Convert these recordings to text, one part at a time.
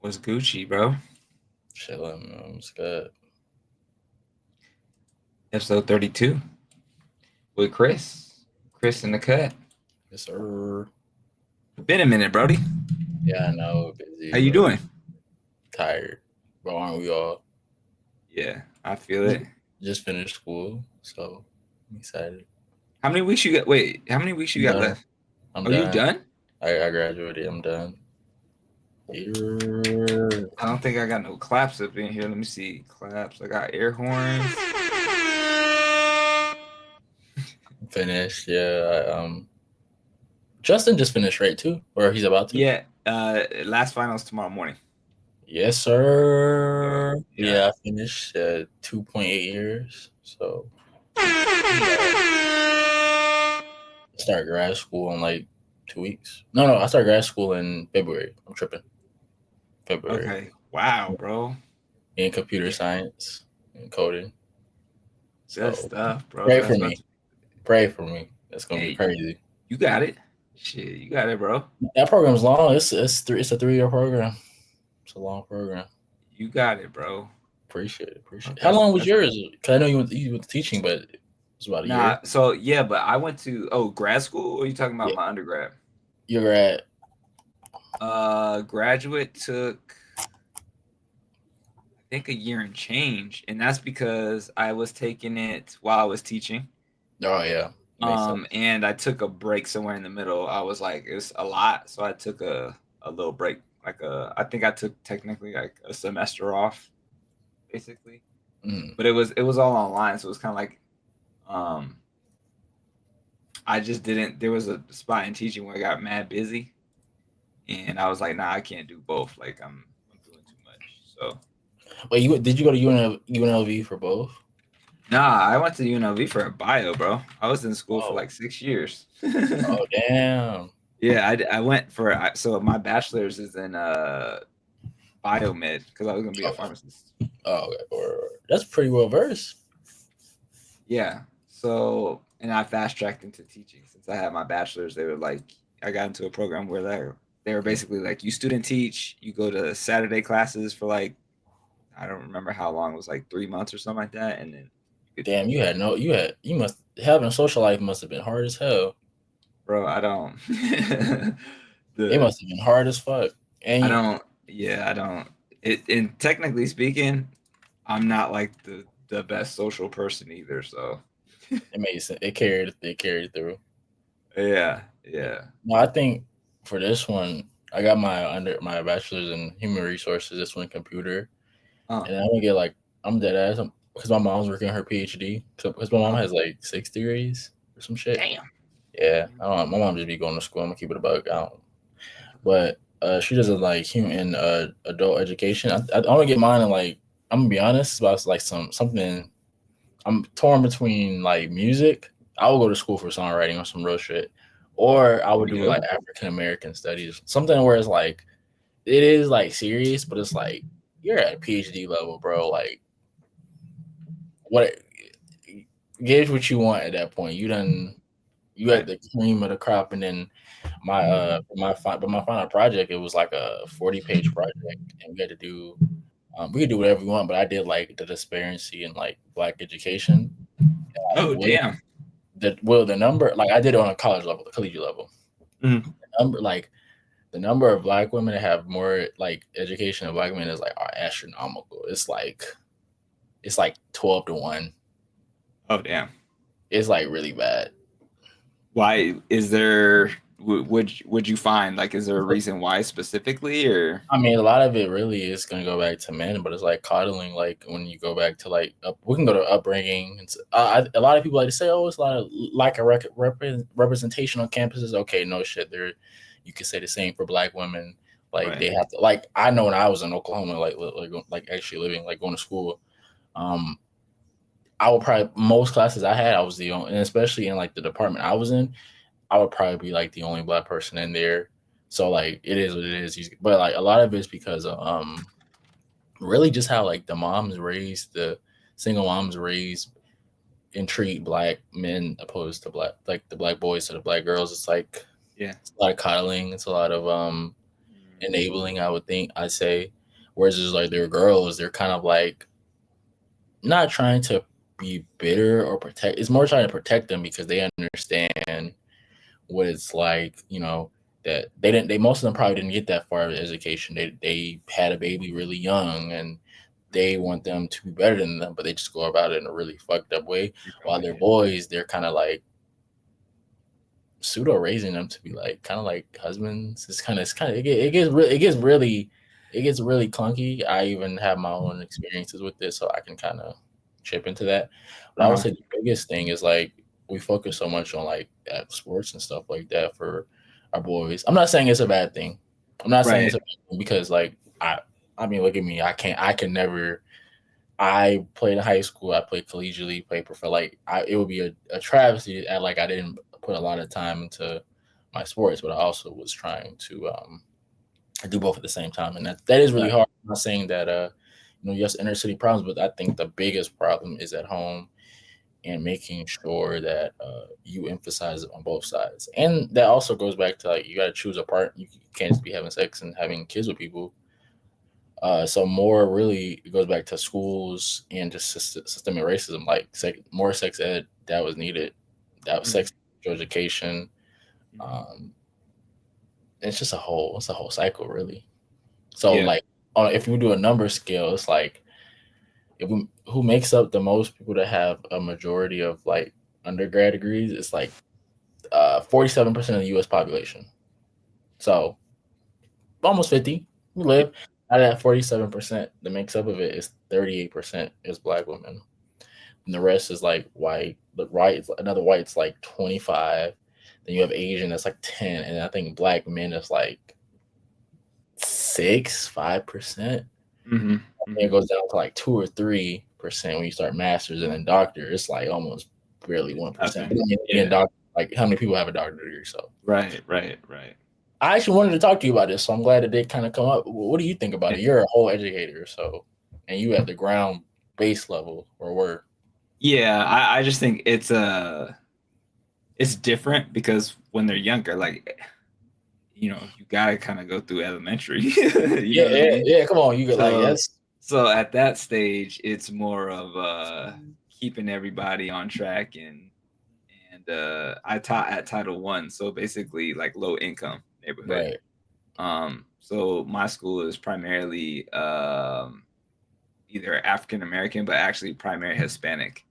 What's Gucci, bro? Chilling, man. It's good. Episode 32 with Chris. Chris in the cut. Yes, sir. Been a minute, Brody. Yeah, I know. Busy, How you but doing? tired. But aren't we all? Yeah, I feel Just, it. just finished school, so I'm excited. How many weeks you got? Wait, how many weeks you I'm got done. left? I'm Oh, you done. done? I graduated. I'm done. Yeah. I don't think I got no claps up in here. Let me see. Claps. I got air horns. Finished. Yeah. Justin just finished, right? Too, or he's about to. Yeah. Last finals tomorrow morning. Yes, sir. Yeah. Yeah, I finished 2.8 years. So start grad school in like 2 weeks. No, I start grad school in February. I'm tripping. February Okay. Wow, bro. in computer Yeah. science and coding. Good So stuff, bro. So pray that's for about me. to. Pray for me. That's gonna be Hey, crazy. you got it. Shit, you got it, bro. That program's long. It's a 3 year program. It's a long program. You got it, bro. Appreciate it. Appreciate it. How That's long was that's yours? Because I know you went to teaching, but it was about a Nah, year. so yeah, but I went to grad school, or are you talking about Yeah, my undergrad? you're at. Graduate took I think a year and change, and that's because I was taking it while I was teaching. Oh yeah, makes sense. And I took a break somewhere in the middle. I was like, it's a lot, so I took a little break. I think I took technically like a semester off, basically. Mm. But it was all online, so it was kind of like, um, I just didn't. There was a spot in teaching where I got mad busy, and I was like, nah, I can't do both. Like I'm doing too much. So Wait, did you go to UNLV for both? nah, I went to UNLV for a bio, bro. I was in school for Oh, like 6 years. oh damn. Yeah, I went for so my bachelor's is in biomed because I was gonna be a Oh, pharmacist. okay. That's pretty well versed. Yeah. So and I fast tracked into teaching since I had my bachelor's. They were like, I got into a program where they were basically like, you student teach, you go to Saturday classes for like, I don't remember how long, it was like 3 months or something like that, and then you could Damn, teach. you must having a social life must have been hard as hell. Bro, I don't. It the must have been hard as fuck. And I don't. Yeah, I don't. It and technically speaking, I'm not like the best social person either. So it made sense. It carried through. yeah, yeah. No, I think for this one, I got my bachelor's in human resources. This one computer, Oh, and I'm gonna get like I'm dead ass because my mom's working on her PhD. Because my mom oh, has like 6 degrees or some shit. damn. Yeah, I don't. My mom just be going to school. I'm gonna keep it a bug. I don't. But she does like human adult education. I want to get mine in like I'm gonna be honest about like something. I'm torn between like music. I will go to school for songwriting or some real shit, or I There would we do go. like African American studies, something where it's like it is like serious, but it's like you're at a PhD level, bro. Like what gauge what you want at that point. You had Right. the cream of the crop, and then my final project it was like a 40-page project, and we had to do we could do whatever we want, but I did like the disparity in like black education. Like Oh, damn. the number like I did it on a college level, the collegiate level. Mhm. Number like the number of black women that have more like education than black men is like are astronomical. It's like 12 to 1. Oh, damn. It's like really bad. Why is there? Would you find like, is there a reason why specifically, or? I mean, a lot of it really is going to go back to men, but it's like coddling. Like when you go back to like, we can go to upbringing. A lot of people like to say, "Oh, it's a lot of like a representation on campuses." Okay, no shit. There, you could say the same for black women. Like Right. they have to. Like I know when I was in Oklahoma, like actually living, like going to school. Um, I would probably most classes I had, I was the only, and especially in like the department I was in, I would probably be like the only black person in there. So like it is what it is. But like a lot of it's because of really just how like the single moms raised and treat black men opposed to the black boys to the black girls. It's like Yeah. it's a lot of coddling. It's a lot of enabling, I'd say. Whereas it's like their girls, they're kind of like not trying to be bitter or protect. It's more trying to protect them because they understand what it's like, that they most of them probably didn't get that far of education. They had a baby really young and they want them to be better than them, but they just go about it in a really fucked up way. While they're boys, they're kind of like pseudo raising them to be like kind of like husbands. It gets really clunky. I even have my own experiences with this, so I can kind of chip into that. But I would say the biggest thing is like we focus so much on like sports and stuff like that for our boys. I'm not saying it's a bad thing. I'm not saying it's a bad thing because like I mean, look at me. I can never. I played in high school. I played collegiately, played for like. It would be a travesty at like I didn't put a lot of time into my sports, but I also was trying to do both at the same time, and that is really hard. I'm not saying that yes, inner city problems, but I think the biggest problem is at home and making sure that you emphasize it on both sides, and that also goes back to like you got to choose a part. You can't just be having sex and having kids with people. So more really it goes back to schools and just systemic racism, like more sex ed that was needed. That was sex education. It's just a whole cycle really. So like if we do a number scale, it's like who makes up the most people that have a majority of like undergrad degrees? It's like 47% of the U.S. population. So almost 50. We live out of that 47%. The mix up of it is 38% is Black women, and the rest is like white. But another white's like 25. Then you have Asian that's like 10, and I think Black men is like 5%. Mm-hmm. It goes down to like 2 or 3% when you start masters, and then doctor, it's like almost barely 1%. But doctor, like how many people have a doctor degree? So right. I actually wanted to talk to you about this, so I'm glad it did kind of come up. What do you think about it? You're a whole educator, so and you at the ground base level or where? Yeah, I just think it's different because when they're younger, like you gotta kind of go through elementary. You know what I mean? Yeah. Come on, you get like yes. So at that stage, it's more of keeping everybody on track and I taught at Title I, so basically like low income neighborhood. Right. So my school is primarily either African American, but actually primarily Hispanic,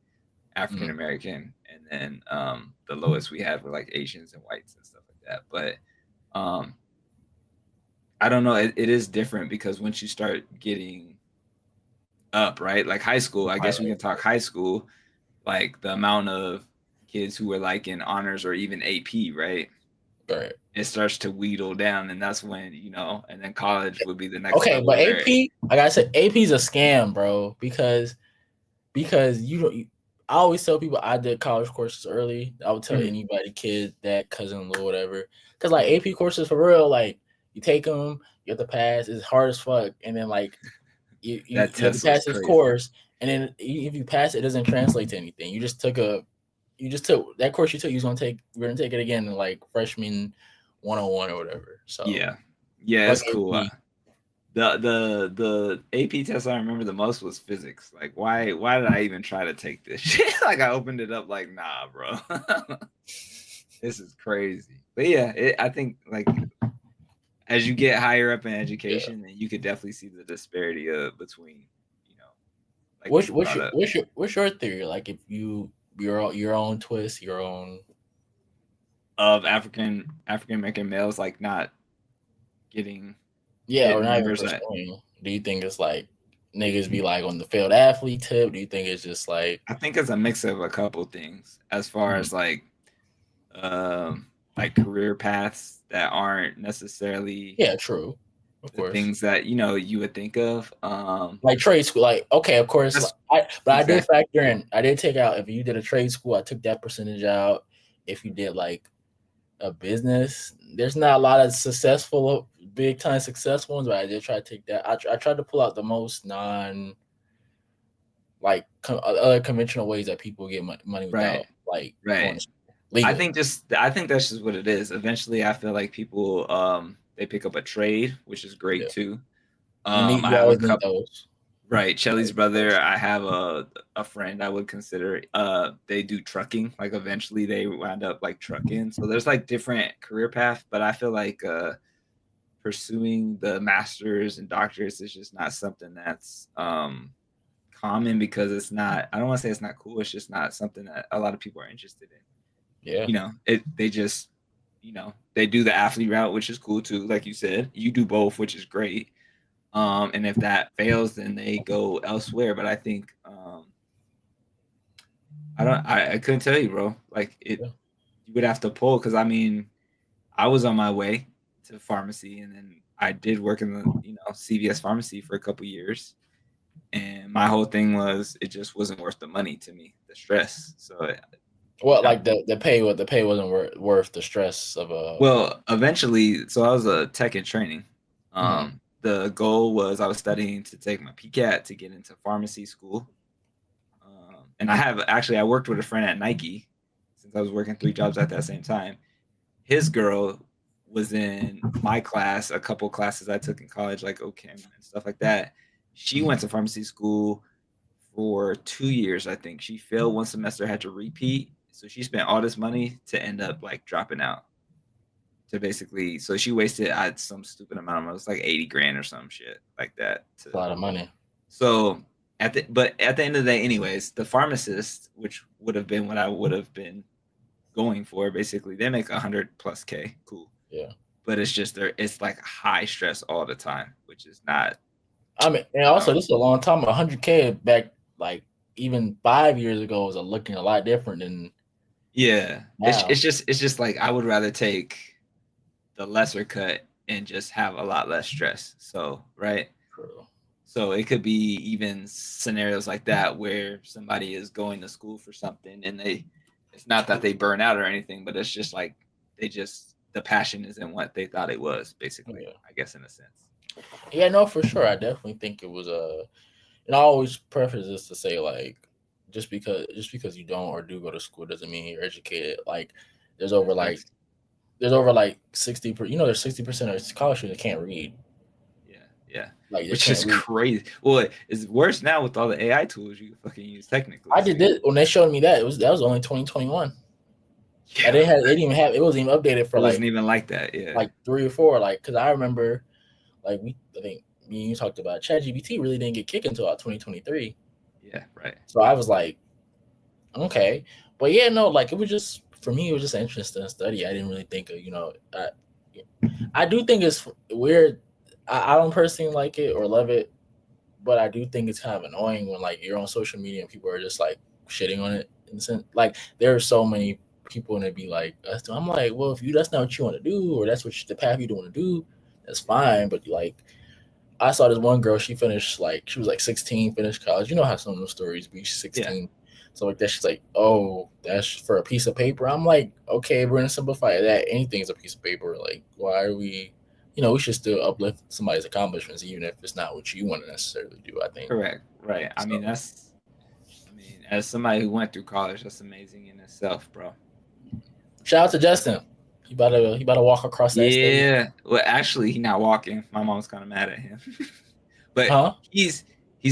African American, and then the lowest we had were like Asians and whites and stuff like that. But I don't know. It is different because once you start getting up, right? Like high school, I guess we can talk high school, like the amount of kids who were like in honors or even AP, right? Right. It starts to wheedle down, and that's when, and then college would be the next okay, level. But AP, like I said, AP's a scam, bro, because I always tell people I did college courses early. I would tell anybody, kid, that cousin-in-law, whatever. Because, like, AP courses, for real, like, you take them, you have to pass. It's hard as fuck. And then, like, you have to pass this course. And then if you pass it, it doesn't translate to anything. You just took that course you took, we're going to take it again in, like, freshman 101 or whatever. So yeah, it's cool. The AP test I remember the most was physics. Like, why did I even try to take this shit? Like, I opened it up like, nah, bro. This is crazy. But yeah, I think like as you get higher up in education, then you could definitely see the disparity between, like what's your theory? Like, if your own twist, your own of African American males like not getting or not even pursuing. Do you think it's like niggas be like on the failed athlete tip? Do you think it's just like I think it's a mix of a couple things as far as like career paths that aren't necessarily true. Of course. Things that you would think of like trade school, like okay, of course. I did factor in. I did take out if you did a trade school, I took that percentage out. If you did like a business, there's not a lot of big time successful ones, but I did try to take that. I tried to pull out the most other conventional ways that people get money without right. I think that's just what it is. Eventually, I feel like people they pick up a trade, which is great Yeah. too. You I have a always need couple. those. Right, Shelly's brother. I have a friend I would consider. They do trucking. Like eventually they wind up like trucking. So there's like different career paths, but I feel like pursuing the masters and doctors is just not something that's common because it's not. I don't want to say it's not cool. It's just not something that a lot of people are interested in. Yeah. They just they do the athlete route, which is cool too. Like you said, you do both, which is great. And if that fails, then they go elsewhere. But I think I couldn't tell you, bro. Like Yeah. you would have to pull because I mean, I was on my way to pharmacy, and then I did work in the CVS pharmacy for a couple years, and my whole thing was it just wasn't worth the money to me, the stress. So Well, like the pay wasn't worth the stress of a. well, eventually, so I was a tech in training. Mhm. The goal was I was studying to take my PCAT to get into pharmacy school. And I worked with a friend at Nike since I was working 3 jobs at that same time. His girl was in my class, a couple classes I took in college, like OChem and stuff like that. She went to pharmacy school for 2 years, I think. She failed one semester, had to repeat. So she spent all this money to end up like dropping out. So she wasted some stupid amount of money. It was like 80 grand or some shit like that. A lot of money. So at the end of the day, anyways, the pharmacist, which would have been what I would have been going for, basically, they make 100+K. Cool. Yeah. But it's just it's like high stress all the time, which is not. I mean, and also this is a long time. 100K back like even 5 years ago was looking a lot different than. Yeah, now. it's just like I would rather take the lesser cut and just have a lot less stress. So right. True. So it could be even scenarios like that where somebody is going to school for something and it's not that they burn out or anything, but it's just like the passion isn't what they thought it was, basically. Yeah. I guess in a sense. Yeah, no, for sure. I definitely think it was and I always preface this to say like just because you don't or do go to school doesn't mean you're educated. Like there's over like 60 there's 60% of college students that can't read. Yeah. Like which is crazy. Well, it's worse now with all the AI tools you can fucking use technically. I did this when they showed me that that was only 2021. Yeah. They didn't even have it wasn't even updated for wasn't even like that. Yeah. Like 3 or 4. Like because I remember like I think me and you talked about ChatGPT really didn't get kicked until 2023. Yeah, right. So I was like, okay. But yeah, no, like it was just for me, it was just an interesting study. I didn't really think of, I do think it's weird. I don't personally like it or love it, but I do think it's kind of annoying when like you're on social media and people are just like shitting on it in a sense. Like there are so many people and it'd be like, I'm like, well, if that's not what you want to do or that's what the path you don't want to do, that's fine. But like, I saw this one girl, she finished she was like 16, finished college. You know how some of those stories be 16. Yeah. So like that, she's like, oh, that's for a piece of paper. I'm like, okay, we're gonna simplify that. Anything's a piece of paper. Like, why are we? We should still uplift somebody's accomplishments, even if it's not what you want to necessarily do. I think. Correct. Right. So, I mean, as somebody who went through college, that's amazing in itself, bro. Shout out to Justin. He about to walk across that stage. Yeah. Well, actually, he's not walking. My mom's kind of mad at him. But he's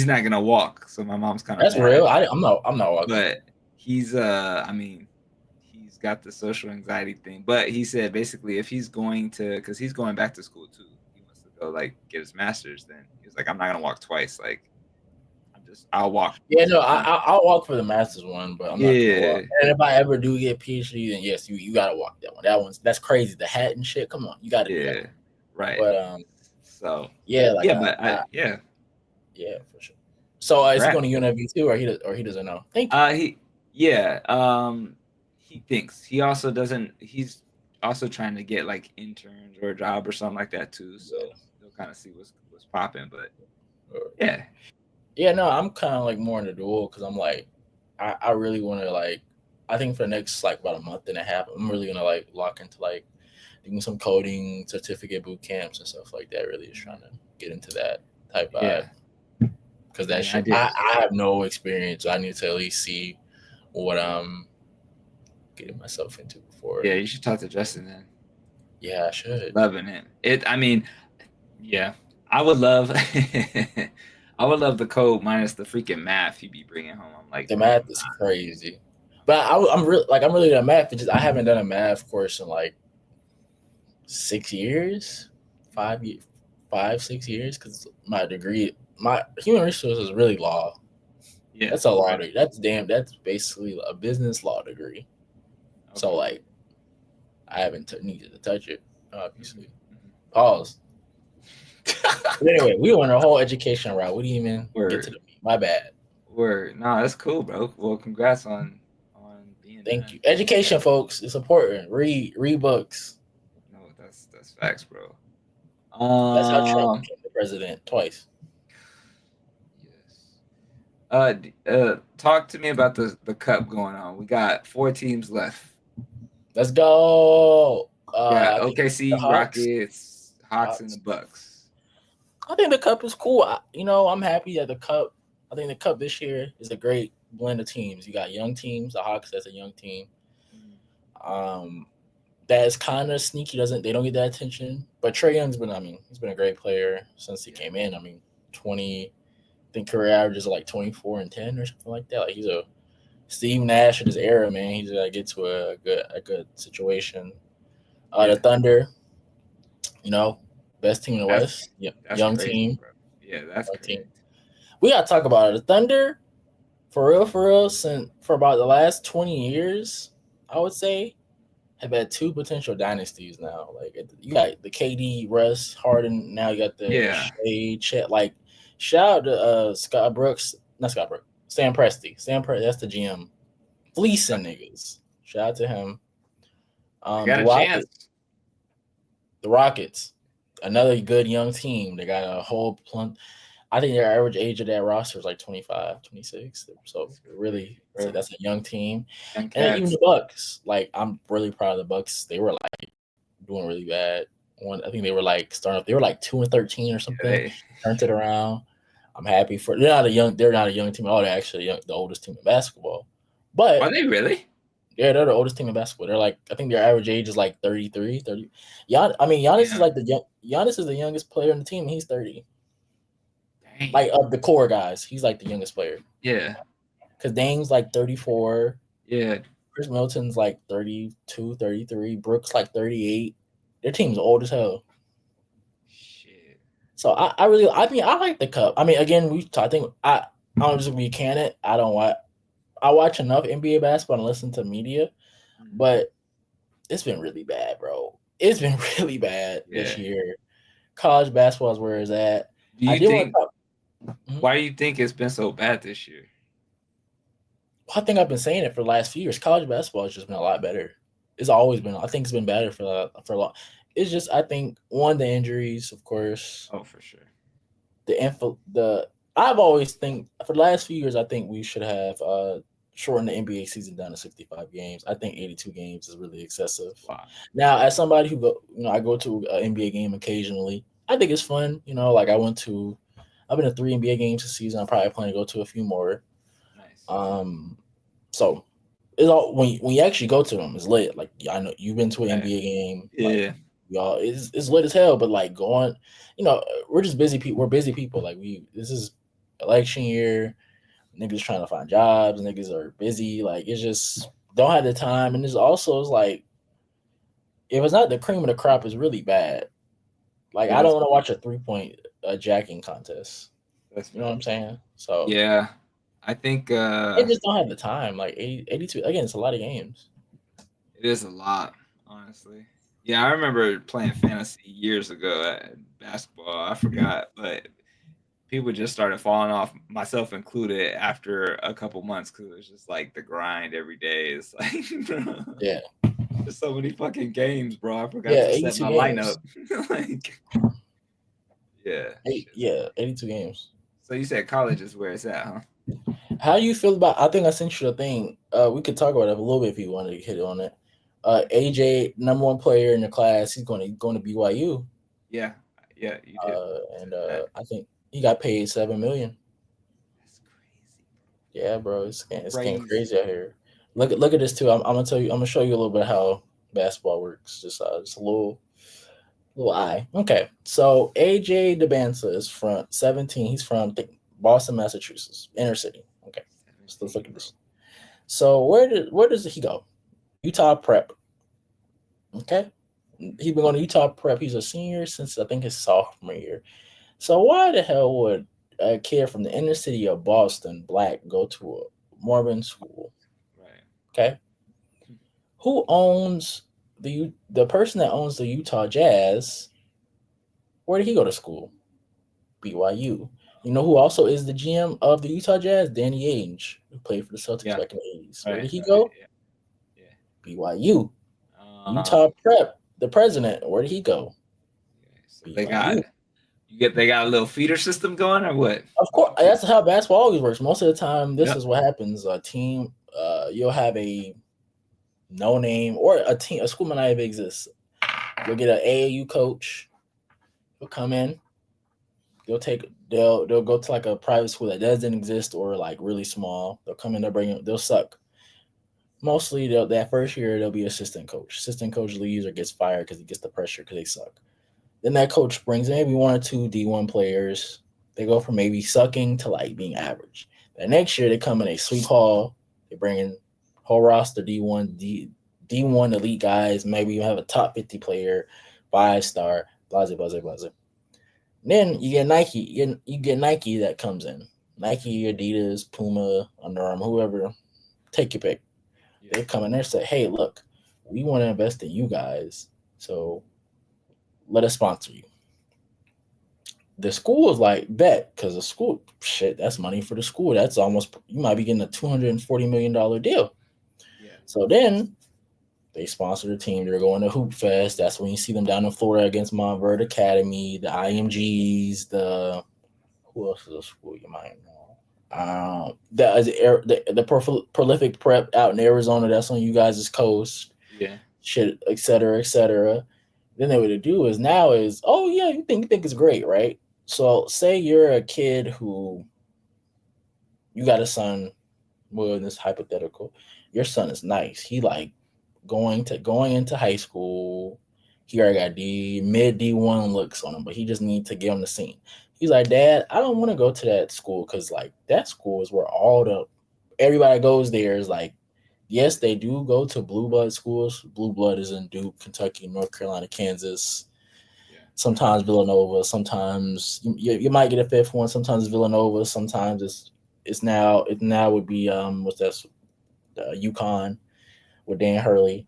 not gonna walk, so my mom's kind of. That's real. I'm not walking. But he's he's got the social anxiety thing. But he said basically if he's going to, because he's going back to school too, he wants to go like get his master's. Then he's like, I'm not gonna walk twice. Like I'll walk. Yeah, no, I'll walk for the master's one, but I'm not gonna walk. And if I ever do get PhD, then yes, you gotta walk that one. That's crazy. The hat and shit. Come on, you gotta do that. Right. But so yeah, like yeah, for sure. So is he going to UNLV too, or he doesn't know? Thank you. He thinks he also doesn't. He's also trying to get like interns or a job or something like that too. So they'll kind of see what's popping. But yeah, no, I'm kind of like more in the dual because I'm like, I really want to like, I think for the next like about a month and a half, I'm really gonna like lock into like doing some coding certificate boot camps and stuff like that. Really just trying to get into that type of. Because that shit, I have no experience. So I need to at least see what I'm getting myself into before. Yeah, you should talk to Justin then. Yeah, I should. Loving it. I mean, yeah, I would love, I would love the code minus the freaking math he'd be bringing home. I'm like, The bro, math is crazy. But I'm really good at math. It's just I haven't done a math course in like 6 years, 5 years, 5 6 years, because my degree, my human resources is really law. yeah, That's a law right. degree. That's basically a business law degree. So Okay. like I haven't needed to touch it, obviously. Mhm. Pause. But anyway, we went a whole education route. We didn't even get to Word, the meat. My bad. word. No, that's cool, bro. Well, congrats on being Thank that. you. Education, folks, is important. Read books. No, that's facts, bro. That's how Trump Um, became the president twice. yes. Talk to me about the cup going on. We got 4 teams left. Let's go. Yeah, I think the OKC, Hawks. Rockets, Hawks, and the Hawks. Bucks. I think the cup is cool. I'm happy that the cup. I think the cup this year is a great blend of teams. You got young teams. The Hawks, that's a young team. Mhm. Um, that is kind of sneaky. They don't get that attention. But Trae Young's been. I mean, he's been a great player since he Yeah, came in. I mean, 20. I think career averages are like 24 and 10 or something like that. Like he's a Steve Nash in his era, man. He's got to get to a good situation. The yeah. Thunder, you know, best team in the That's West. Yep, that's young crazy, team, bro. Yeah, that's young team. crazy. We gotta talk about it. The Thunder, for real, since for about the last 20 years, I would say, have had two potential dynasties now. Like you got the KD, Russ, Harden. Now you got the Yeah, Shea, Chet. Like shout out to Scott Brooks, not Scott Brooks, Sam Presti. Sam Presti, that's the GM. Fleecing niggas. Shout out to him. they The got a Rockets. chance. The Rockets, another good young team. They got a whole plunk. I think their average age of that roster is like 25, 26. So That's really, crazy, bro. that's a young team. Young And then even cats. the Bucks, like I'm really proud of the Bucks. They were like doing really bad. I think they were like starting up. They were like 2-13 or Yeah, something. Turned it around. I'm happy for. They're not a young. They're not a young team at all. They're actually the oldest team in basketball. are But they really? yeah, they're the oldest team in basketball. They're like, I think their average age is like 33, 30. I mean, Giannis is Yeah. like Giannis is the youngest player on the team. He's 30. Dang. Like of the core guys, he's like the youngest player. Yeah. Because Dame's like 34. Yeah. Chris Milton's like 32, 33. Brooks like 38. Their team's old as hell. Shit. So I like the cup. I mean, again, I think I don't just be candid. I watch enough NBA basketball and listen to media, Mhm. but it's been really bad, bro. It's been really bad this Yeah. year. College basketball is where it's at. Do I you did want to think? talk. Mhm. Why do you think it's been so bad this year? I think I've been saying it for the last few years. College basketball has just been a lot better. It's always been. I think it's been better for a lot. It's just I think one the injuries, of course. Oh, for sure. The I've always think for the last few years I think we should have shortened the NBA season down to 65 games. I think 82 games is really excessive. Wow. Now, as somebody I go to an NBA game occasionally. I think it's fun. Like I've been to 3 NBA games this season. I probably plan to go to a few more. Nice. So it's all when you actually go to them, it's lit. Like I know you've been to an Right. NBA game, like Yeah. y'all, it's lit as hell. But like going, we're just busy people. We're busy people. Like this is election year. Niggas trying to find jobs. Niggas are busy. Like it's just don't have the time. And it's also like if it's not the cream of the crop, it's really bad. Like Yeah. I don't want to watch a 3-point jacking contest. That's You know what I'm facts. saying? So Yeah. I think they just don't have the time. Like 82 again, it's a lot of games. it is a lot, honestly. Yeah, I remember playing fantasy years ago at basketball. I forgot, but people just started falling off, myself included, after a couple months because it was just like the grind every day. It's like, bro, Yeah. there's so many fucking games, bro. I forgot Yeah, to set 82 my games. lineup. Like, yeah, shit. 82 games. So you said college is where it's at, huh? How do you feel about? I think I sent you a thing. We could talk about it a little bit if you wanted to hit on it. AJ, number one player in the class, he's going to BYU. Yeah, yeah, you did And say that. I think he got paid $7 million. That's crazy, Yeah, bro, bro. it's getting Crazy. crazy out here. Look at this too. I'm gonna tell you. I'm gonna show you a little bit how basketball works. Just a little. Why? Okay. So AJ Dybantsa is from 17. He's from Boston, Massachusetts, inner city. Okay. So let's look 17, at bro. this. So where does he go? Utah Prep. Okay. He's been going to Utah Prep. He's a senior since I think his sophomore year. So why the hell would a kid from the inner city of Boston, black, go to a Mormon school? Right. Okay. Who owns the person that owns the Utah Jazz? Where did he go to school? BYU. You know who also is the GM of the Utah Jazz? Danny Ainge, who played for the Celtics Yeah. back in the 80s. Where Right. did he Right. go? Yeah. Yeah. BYU. Utah Um. Prep, the president, where did he go? Yeah, so BYU. they got a little feeder system going or what? Of I'm course, confused. that's how basketball always works. Most of the time, this Yep. is what happens. A team, you'll have a no name or a school might not even exist. You'll get an AAU coach. He'll come in. They'll go to like a private school that doesn't exist or like really small. They'll come in. They'll suck. Mostly that first year they'll be assistant coach. Assistant coach leaves or gets fired because he gets the pressure because they suck. Then that coach brings in maybe one or two D1 players. They go from maybe sucking to like being average. The next year they come in a sweep hall. They bring in whole roster D1 elite guys. Maybe you have a top 50 player, 5-star, blah blah blah blah. Then you get Nike. You get Nike that comes in. Nike, Adidas, Puma, Under Armour, whoever. Take your pick. Yeah. They come in there and say, "Hey, look, we want to invest in you guys, so let us sponsor you." The school is like, bet, because the school, shit, that's money for the school. That's almost, you might be getting a $240 million deal. Yeah. So then they sponsor the team. They're going to Hoop Fest. That's when you see them down in Florida against Montverde Academy, the IMGs, who else is a school you might know? The prolific prep out in Arizona. That's on you guys' coast. Yeah. Shit, et cetera, et cetera. Then they what they do is now is, oh yeah, you think it's great, right? So say you're a kid who you got a son. Well, in this hypothetical, your son is nice. He like going into high school. He already got D1 looks on him, but he just needs to get on the scene. He's like, Dad, I don't want to go to that school because like that school is where all the everybody goes there is like, yes, they do go to blue blood schools. Blue blood is in Duke, Kentucky, North Carolina, Kansas. Yeah. Sometimes Villanova. Sometimes you might get a fifth one. Sometimes Villanova. Sometimes it now would be what's that? UConn with Dan Hurley.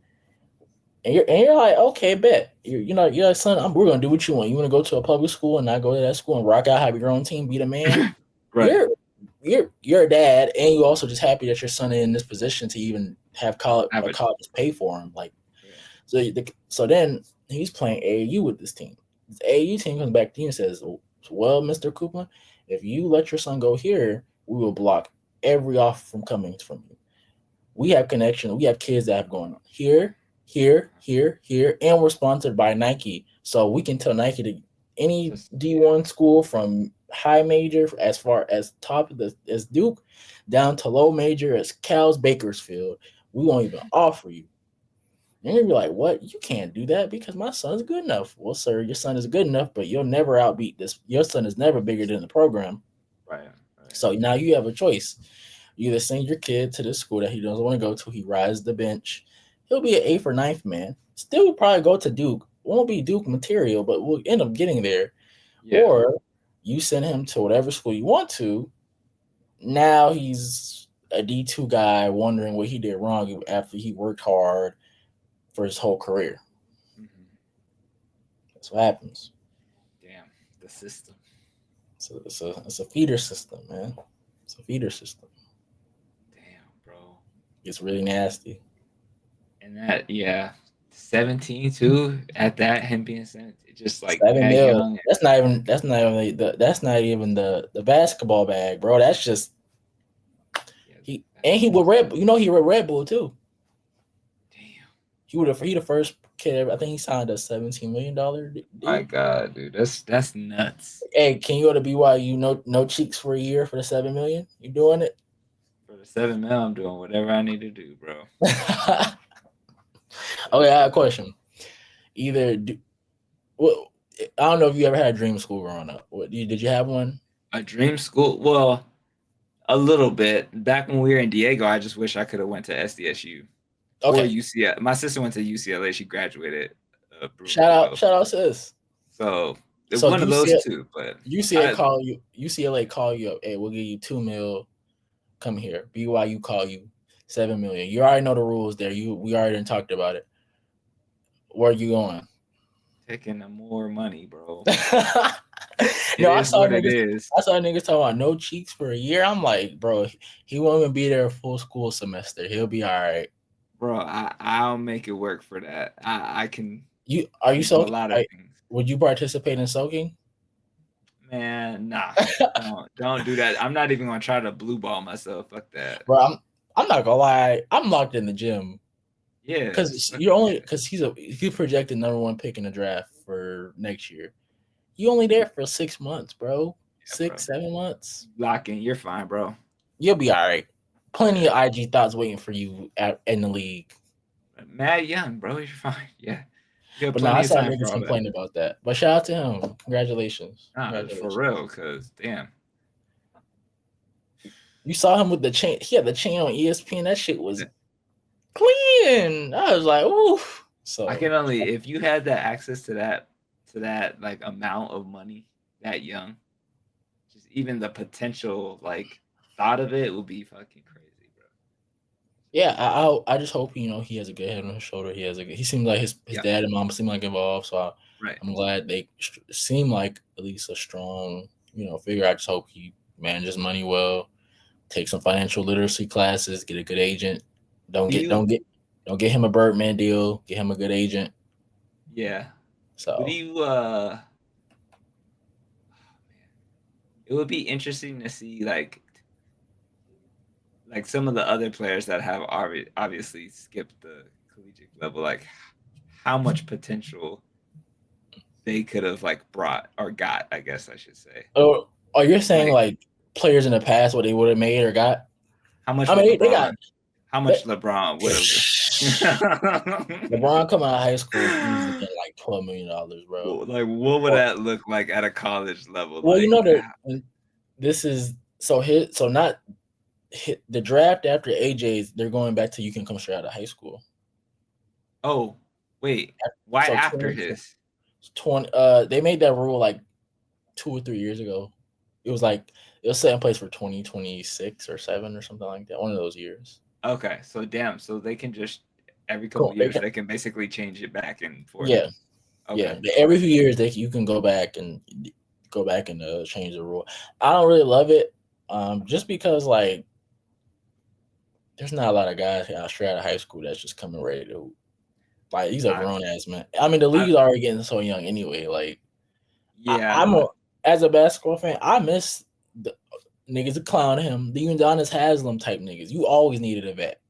And you're like, okay, bet. You're like, son, we're gonna do what you want. You want to go to a public school and not go to that school and rock out, have your own team, be the man. Right. You're you're a dad, and you're also just happy that your son is in this position to even have Average. college pay for him. Like, Yeah. so then he's playing AAU with this team. This AAU team comes back to you and says, "Well, Mister Coupland, if you let your son go here, we will block every offer from coming from you. We have connection. We have kids that have gone here, here, here, here, and we're sponsored by Nike. So we can tell Nike to any Just D1 school from high major as far as as Duke down to low major as Cal's Bakersfield. We won't even offer you. And you'll be like, what? You can't do that because my son's good enough. Well, sir, your son is good enough, but you'll never outbeat this. Your son is never bigger than the program. right. Right. So now you have a choice. You either send your kid to this school that he doesn't want to go to. He rides the bench. He'll be an eighth or ninth man. Still will probably go to Duke. Won't be Duke material, but we'll end up getting there. Yeah. Or you send him to whatever school you want to. Now he's a D2 guy wondering what he did wrong after he worked hard for his whole career. Mm-hmm. That's what happens. Damn. The system. So it's a feeder system, man. It's a feeder system. Damn, bro. It's really nasty. And that, yeah, 17 too. At that, him being 17, just like 7 mad mil. young. That's not even the basketball bag, bro. That's just Yeah, he would Red. He would Red Bull too. damn. He the first kid ever. I think he signed a $17 million My deal. God, dude, that's nuts. Hey, can you go to BYU? No cheeks for a year for the 7 million. You doing it? For the 7 mil, I'm doing whatever I need to do, bro. Okay, I have a question. Either do, Well, I don't know if you ever had a dream school growing up. Did you have one? A dream school? Well, a little bit. Back when we were in Diego, I just wish I could have went to SDSU or Okay. UCLA. My sister went to UCLA. She graduated Shout ago. out, sis. So So one of those two. But UCLA call you up. Hey, we'll give you $2 million. Come here. BYU call you $7 million. You already know the rules there. We already talked about it. Where are you going? taking more money, bro. No, I saw what it is. I saw niggas talking about no cheeks for a year. I'm like, bro, he won't even be there a full school semester. He'll be all right. Bro, I'll make it work for that. I can. Are you do a soaking? lot of things. Would you participate in soaking? Man, nah. don't do that. I'm not even gonna try to blue ball myself. Fuck that. Bro, I'm not gonna lie. I'm locked in the gym. Yeah, because he's projected number 1 pick in the draft for next year. You only there for 6 months, bro. Yeah, 6, 7 months. Locking, you're fine, bro. You'll be all right. Plenty of IG thoughts waiting for you in the league. Mad young, bro. You're fine. Yeah. But now I saw niggas complain about that. But shout out to him. Congratulations. For real, because damn. You saw him with the chain. He had the chain on ESPN. That shit was clean. I was like, ooh. So I can only, if you had the access to that like amount of money that young, just even the potential like thought of it would be fucking crazy, bro. Yeah, I just hope he has a good head on his shoulder. He seems like his dad and mom seem like involved. So I'm glad they seem like at least a strong figure. I just hope he manages money well, take some financial literacy classes, get a good agent. Don't get him a Birdman deal. Get him a good agent. Yeah. So would you it would be interesting to see like some of the other players that have obviously skipped the collegiate level, like how much potential they could have like brought or got, I guess I should say. Oh, you're saying like players in the past what they would have made or got? How much? How much LeBron would have? LeBron coming out of high school, he's looking like $12 million, bro. Like, what would that look like at a college level? Well, this is not the draft after AJ's. They're going back to you can come straight out of high school. Oh, wait, why after his? 20. They made that rule like 2 or 3 years ago. It was set in place for 2026 or 7 or something like that. One of those years. Okay, so so they can just every couple years they can basically change it back and forth. Yeah, okay. Yeah. Every few years you can go back and change the rule. I don't really love it, just because like there's not a lot of guys straight out of high school that's just coming ready to like these are grown ass men. I mean the league's already getting so young anyway. Like as a basketball fan, I miss the niggas to clown him. The Udonis Haslam type niggas. You always needed a vet.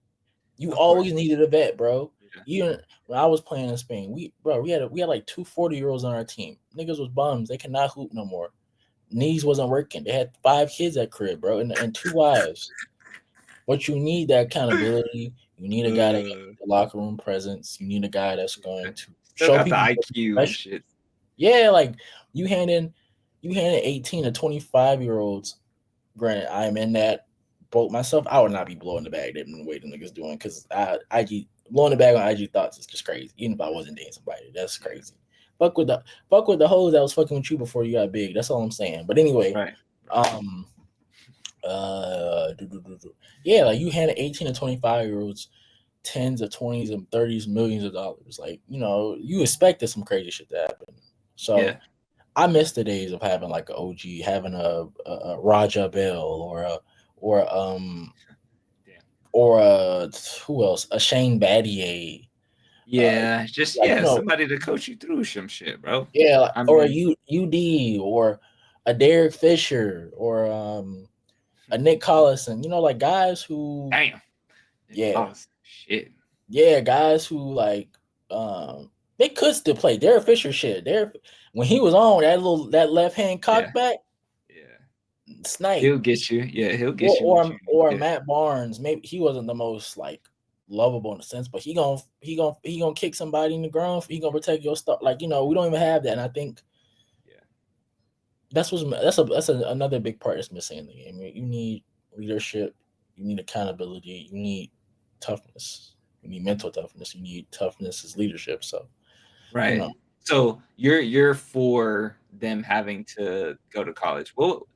Needed a vet, bro. Yeah. Even when I was playing in Spain, we had like 2 40-year-olds on our team. Niggas was bums. They cannot hoop no more. Knees wasn't working. They had 5 kids at crib, bro, and 2 wives. But you need that accountability. You need a guy that gets the locker room presence. You need a guy that's going to show people the IQ and shit. Yeah, like you hand in 18 to 25-year-olds. Granted, I'm in that boat myself. I would not be blowing the bag the way the niggas doing because IG blowing the bag on IG thoughts is just crazy. Even if I wasn't dating somebody, that's crazy. Fuck with the hoes that was fucking with you before you got big. That's all I'm saying. But anyway, yeah, like you handed 18 to 25-year-olds tens of 20s and 30s millions of dollars. Like, you expected some crazy shit to happen. So I miss the days of having like an OG, having a Raja Bell or who else? A Shane Battier. Yeah, somebody to coach you through some shit, bro. Yeah, or a UD or a Derek Fisher or a Nick Collison. Like guys who shit. Yeah, guys who like they could still play. Derek Fisher shit. When he was on that left hand cock back. Snipe. He'll get you. Yeah, he'll get you. Or Matt Barnes. Maybe he wasn't the most like lovable in a sense, but he gonna kick somebody in the ground. He gonna protect your stuff. Like, we don't even have that, and I think Yeah. that's another big part that's missing in the game. You need leadership, you need accountability, you need toughness, you need mental toughness, you need toughness as leadership. So, you Right. know, So you're for them having to go to college. Well,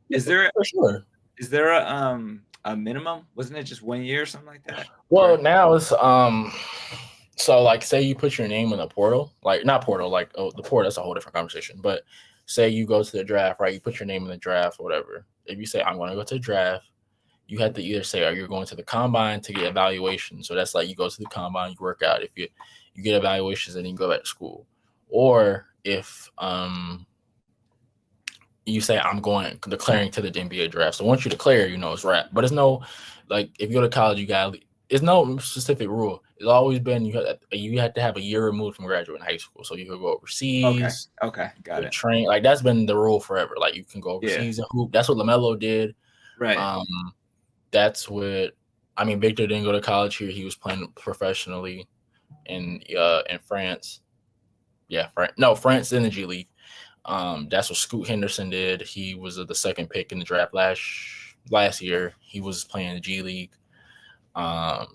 is there for sure. is there a minimum? Wasn't it just 1 year or something like that? Well, Or now it's so like say you put your name in the portal, like not portal, like the portal, that's a whole different conversation. But say you go to the draft, right? You put your name in the draft or whatever. If you say I'm going to go to the draft, you have to either say, are you going to the combine to get evaluation? So that's like you go to the combine, you work out. If you get evaluations and then you go back to school. Or if you say I'm going declaring to the NBA draft. So once you declare, it's wrap. But it's no like if you go to college, you got it's no specific rule. It's always been you have to have a year removed from graduating high school. So you could go okay, overseas, got it. train. Like that's been the rule forever. Like you can go Yeah. overseas and hoop. That's what LaMelo did. Right. That's what Victor didn't go to college here. He was playing professionally in France. Yeah, France in the G League. That's what Scoot Henderson did. He was the second pick in the draft last year. He was playing the G League.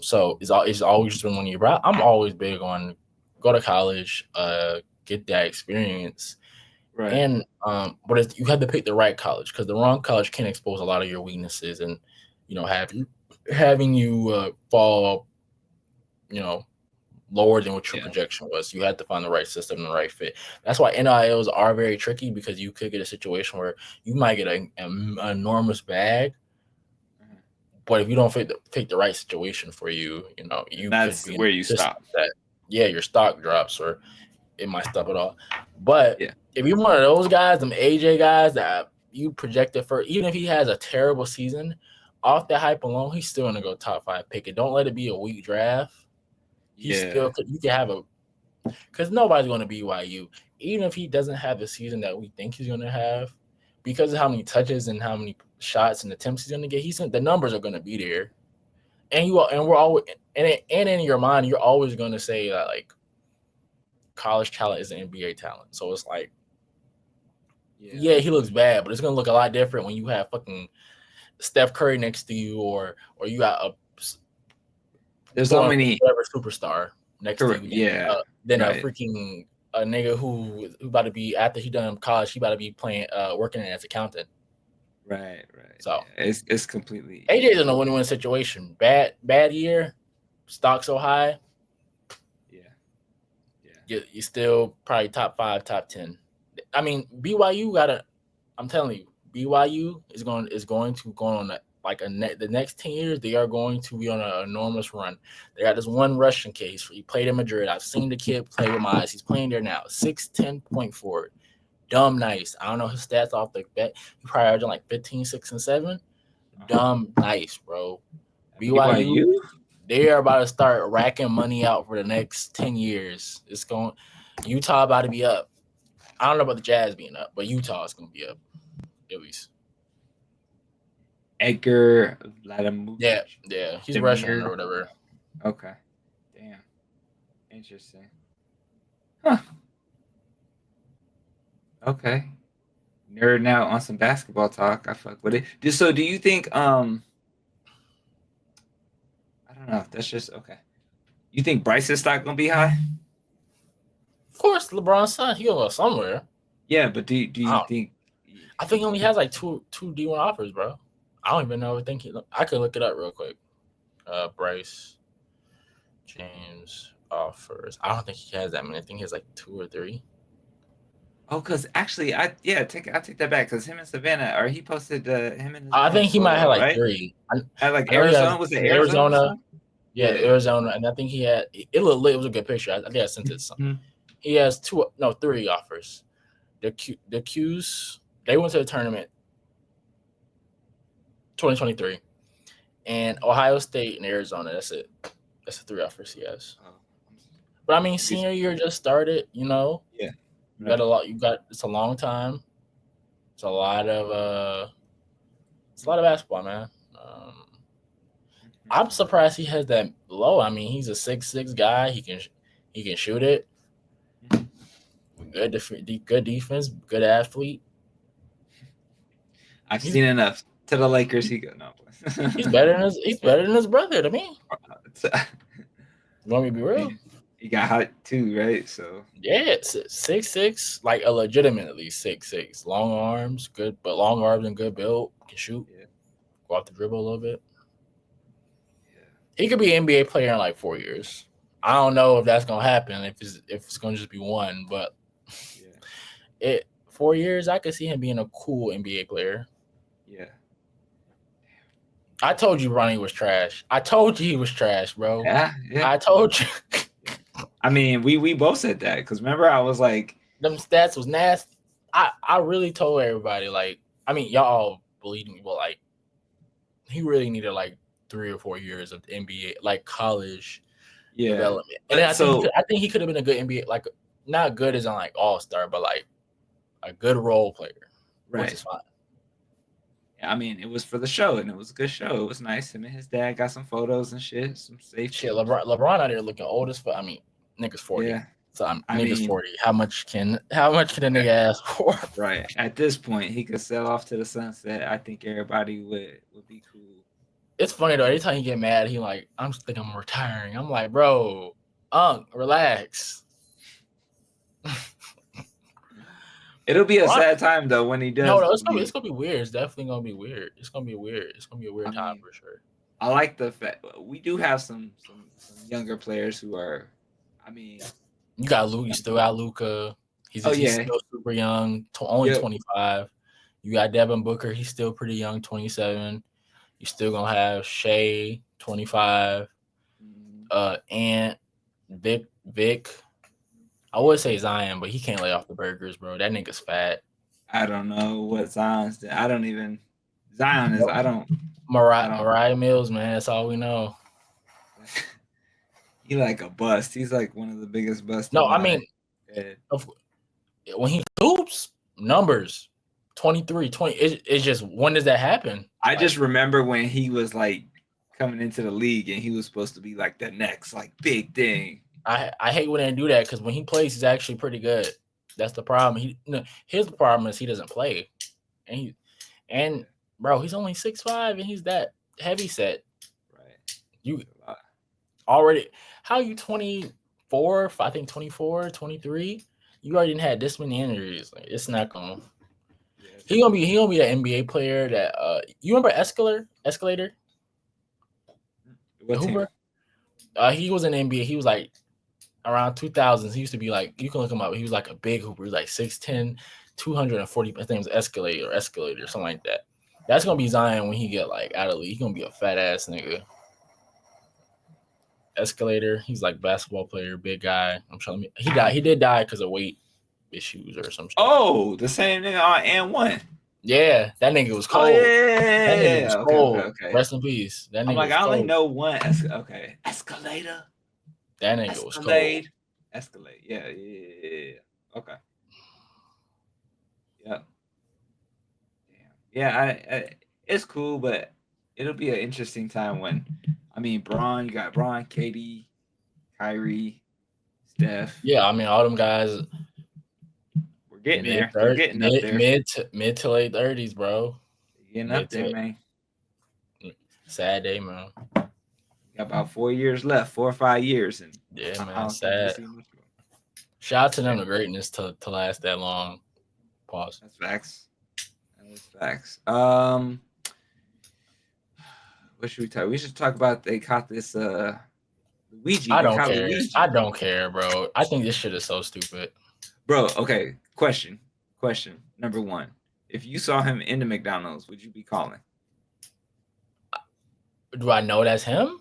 So it's always been 1 year. But I'm always big on go to college, get that experience. Right. And but you have to pick the right college because the wrong college can expose a lot of your weaknesses and having you fall, lower than what your projection was. You had to find the right system and the right fit. That's why NILs are very tricky because you could get a situation where you might get an enormous bag, but if you don't pick the right situation for you, you that's could be where you stop. That your stock drops or it might stop it all. But Yeah. if you're one of those guys, them AJ guys that you projected for, even if he has a terrible season, off that hype alone, he's still gonna go top 5 pick. And don't let it be a weak draft. You can have because nobody's going to BYU, even if he doesn't have the season that we think he's going to have, because of how many touches and how many shots and attempts he's going to get. The numbers are going to be there, and we're always and in your mind you're always going to say that like college talent is an NBA talent. So it's like, yeah, he looks bad, but it's going to look a lot different when you have fucking Steph Curry next to you, or you got there's so many superstar next to you. Than a freaking a nigga who about to be after he done college, he about to be playing working as accountant. Right. So it's completely AJ's in a win-win situation. Bad year, stock so high. Yeah. You still probably top 5, top 10. I mean, BYU I'm telling you, BYU is going to go on the next 10 years. They are going to be on an enormous run. They got this one Russian case. He played in Madrid. I've seen the kid play with my eyes. He's playing there now. 6'10" point forward. Dumb nice. I don't know his stats off the bat. He probably averaging like 15, 6, and 7. Dumb nice, bro. BYU, they are about to start racking money out for the next 10 years. Utah about to be up. I don't know about the Jazz being up, but Utah is going to be up at least. Edgar Vladimovich. Yeah, he's Russian or whatever. Okay, damn, interesting. Huh. Okay, nerding out on some basketball talk. I fuck with it. So, do you think? I don't know. That's just okay. You think Bryce's stock gonna be high? Of course, LeBron's son. He gonna go somewhere. Yeah, but do you think? I think he only has like two D1 offers, bro. I don't even know. I could look it up real quick. Bryce James offers. I don't think he has that many. I think he has like 2 or 3. Oh, because actually, I take that back. Because him and Savannah, or he posted him and. I think he might have like 3. At like Arizona, was it Arizona? Yeah, Arizona, and I think he had. It looked lit. It was a good picture. I think I sent it something. Mm-hmm. He has 3 offers. The Qs, they went to the tournament 2023, and Ohio State and Arizona. That's it. That's the 3 offers he has. But I mean, senior year just started. Yeah. You got a lot. It's a long time. It's a lot of basketball, man. I'm surprised he has that low. I mean, he's a 6'6" guy. He can shoot it. Good defense. Good athlete. I've seen enough. To the Lakers, he go no. He's better than his brother to me. You want me to be real? He got hot too, right? So yeah, it's 6'6", like a legitimately 6'6". Long arms, long arms and good build. Can shoot. Yeah. Go off the dribble a little bit. Yeah. He could be an NBA player in like 4 years. I don't know if that's gonna happen. If it's gonna just be one, but 4 years, I could see him being a cool NBA player. Yeah. I told you Bronny was trash. I told you he was trash, bro. Yeah. I told you. I mean, we both said that because remember I was like, them stats was nasty. I really told everybody, like, I mean, y'all all believe me, but like, he really needed like 3 or 4 years of NBA, like college development. And then I think he could have been a good NBA, like not good as on like all-star, but like a good role player, which is fine. I mean, it was for the show, and it was a good show. It was nice. Him and his dad got some photos and shit, some safe shit. LeBron out there looking old as fuck. I mean, nigga's 40. Yeah. So nigga's 40. How much can a nigga ask for? Right. At this point, he could sell off to the sunset. I think everybody would be cool. It's funny though. Every time he get mad, he like, I'm retiring. I'm like, bro, relax. It'll be a sad time though when he does. No, it's gonna be weird. It's definitely gonna be weird. It's gonna be a weird time for sure. I like the fact we do have some younger players who are. I mean, you got Luke. You still got Luka. He's still super young, only 25. You got Devin Booker. He's still pretty young, 27. You still gonna have Shea, 25. And Vic. I would say Zion, but he can't lay off the burgers, bro. That nigga's fat. I don't know what Zion's. Zion is. I don't. Mariah Mills, man. That's all we know. He like a bust. He's like one of the biggest busts. No, I mean, when he hoops, numbers 23, 20. It's just, when does that happen? I just remember when he was like coming into the league and he was supposed to be like the next like big thing. I hate when they do that because when he plays, he's actually pretty good. That's the problem. His problem is he doesn't play, and bro, he's only 6'5" and he's that heavy set. Right. You already, how you 24? I think 24, 23. You already had this many injuries. Like, it's not gonna. He gonna be an NBA player that you remember Escalator? What Hooper? He was in the NBA. He was like around 2000s. He used to be like, you can look him up. He was like a big hooper. He was like 6'10", 240. I think it was Escalator, something like that. That's gonna be Zion when he get like out of the league. He's gonna be a fat ass nigga. Escalator. He's like basketball player, big guy. I'm telling you, he died. He did die because of weight issues or some shit. Oh, the same nigga on and one. Yeah, that nigga was cold. Oh, yeah. That nigga was cold. Okay. Rest in peace. That nigga I'm like, was I only cold. know one. Escalator. That nigga was cold. Escalade. Yeah. Okay. Yep. Damn. Yeah, it's cool, but it'll be an interesting time when, I mean, you got Bron, KD, Kyrie, Steph. Yeah, I mean, all them guys. We're getting there. They're getting up there. Mid to late 30s, bro. Getting up there, man. Sad day, man. Got about 4 years left, 4 or 5 years, and yeah, man, sad. Shout out to them, the greatness to last that long. Pause. That's facts. What should we talk? We should talk about. They caught this Luigi. I don't care. Luigi. I don't care, bro. I think this shit is so stupid, bro. Okay, question number one: if you saw him in the McDonald's, would you be calling? Do I know that's him?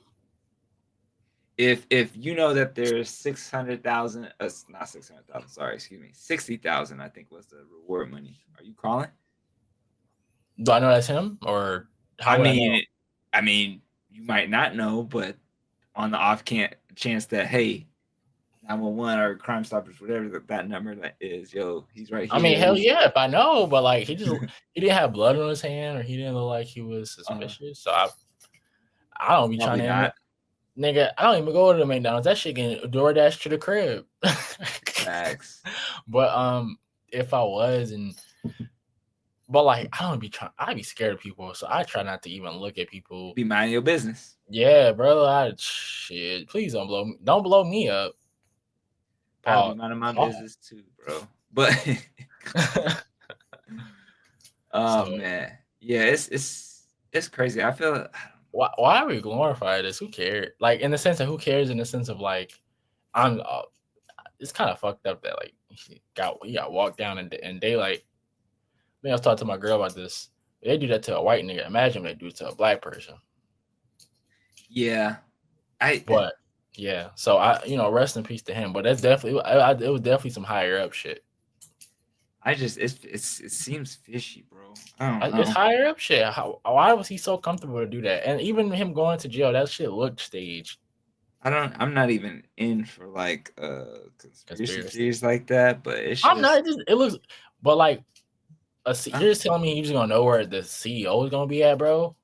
If you know that there's 600,000, not 600,000, sorry, excuse me, 60,000, I think was the reward money. Are you calling? Do I know that's him, or how? I mean, you might not know, but on the off chance that, hey, 911 or Crime Stoppers, whatever that number that is, he's right here. I mean, hell yeah, if I know, but like he didn't have blood on his hand, or he didn't look like he was suspicious. So I don't be Probably trying to not. nigga. I don't even go to the McDonald's. That shit getting DoorDash to the crib. Facts. But if I was but like I don't be trying. I be scared of people, so I try not to even look at people. Be minding your business. Yeah, bro. Shit. Please don't blow me up. I'll be minding my business too, bro. But oh So man, yeah, it's crazy. I feel why are we glorify this? Who cares? Like in the sense of who cares? In the sense of like I'm. It's kind of fucked up that like he got walked down in daylight. I mean, I was talking to my girl about this. They do that to a white nigga. Imagine they do it to a black person. yeah, But yeah, so rest in peace to him. But that's definitely it was definitely some higher up shit. it seems fishy, bro. I don't know. It's higher up shit. Why was he so comfortable to do that? And even him going to jail, that shit looked staged. I'm not even in for like conspiracy theories like that, but it's I'm not. It looks, but like you're just telling me you're just gonna know where the CEO is gonna be at, bro.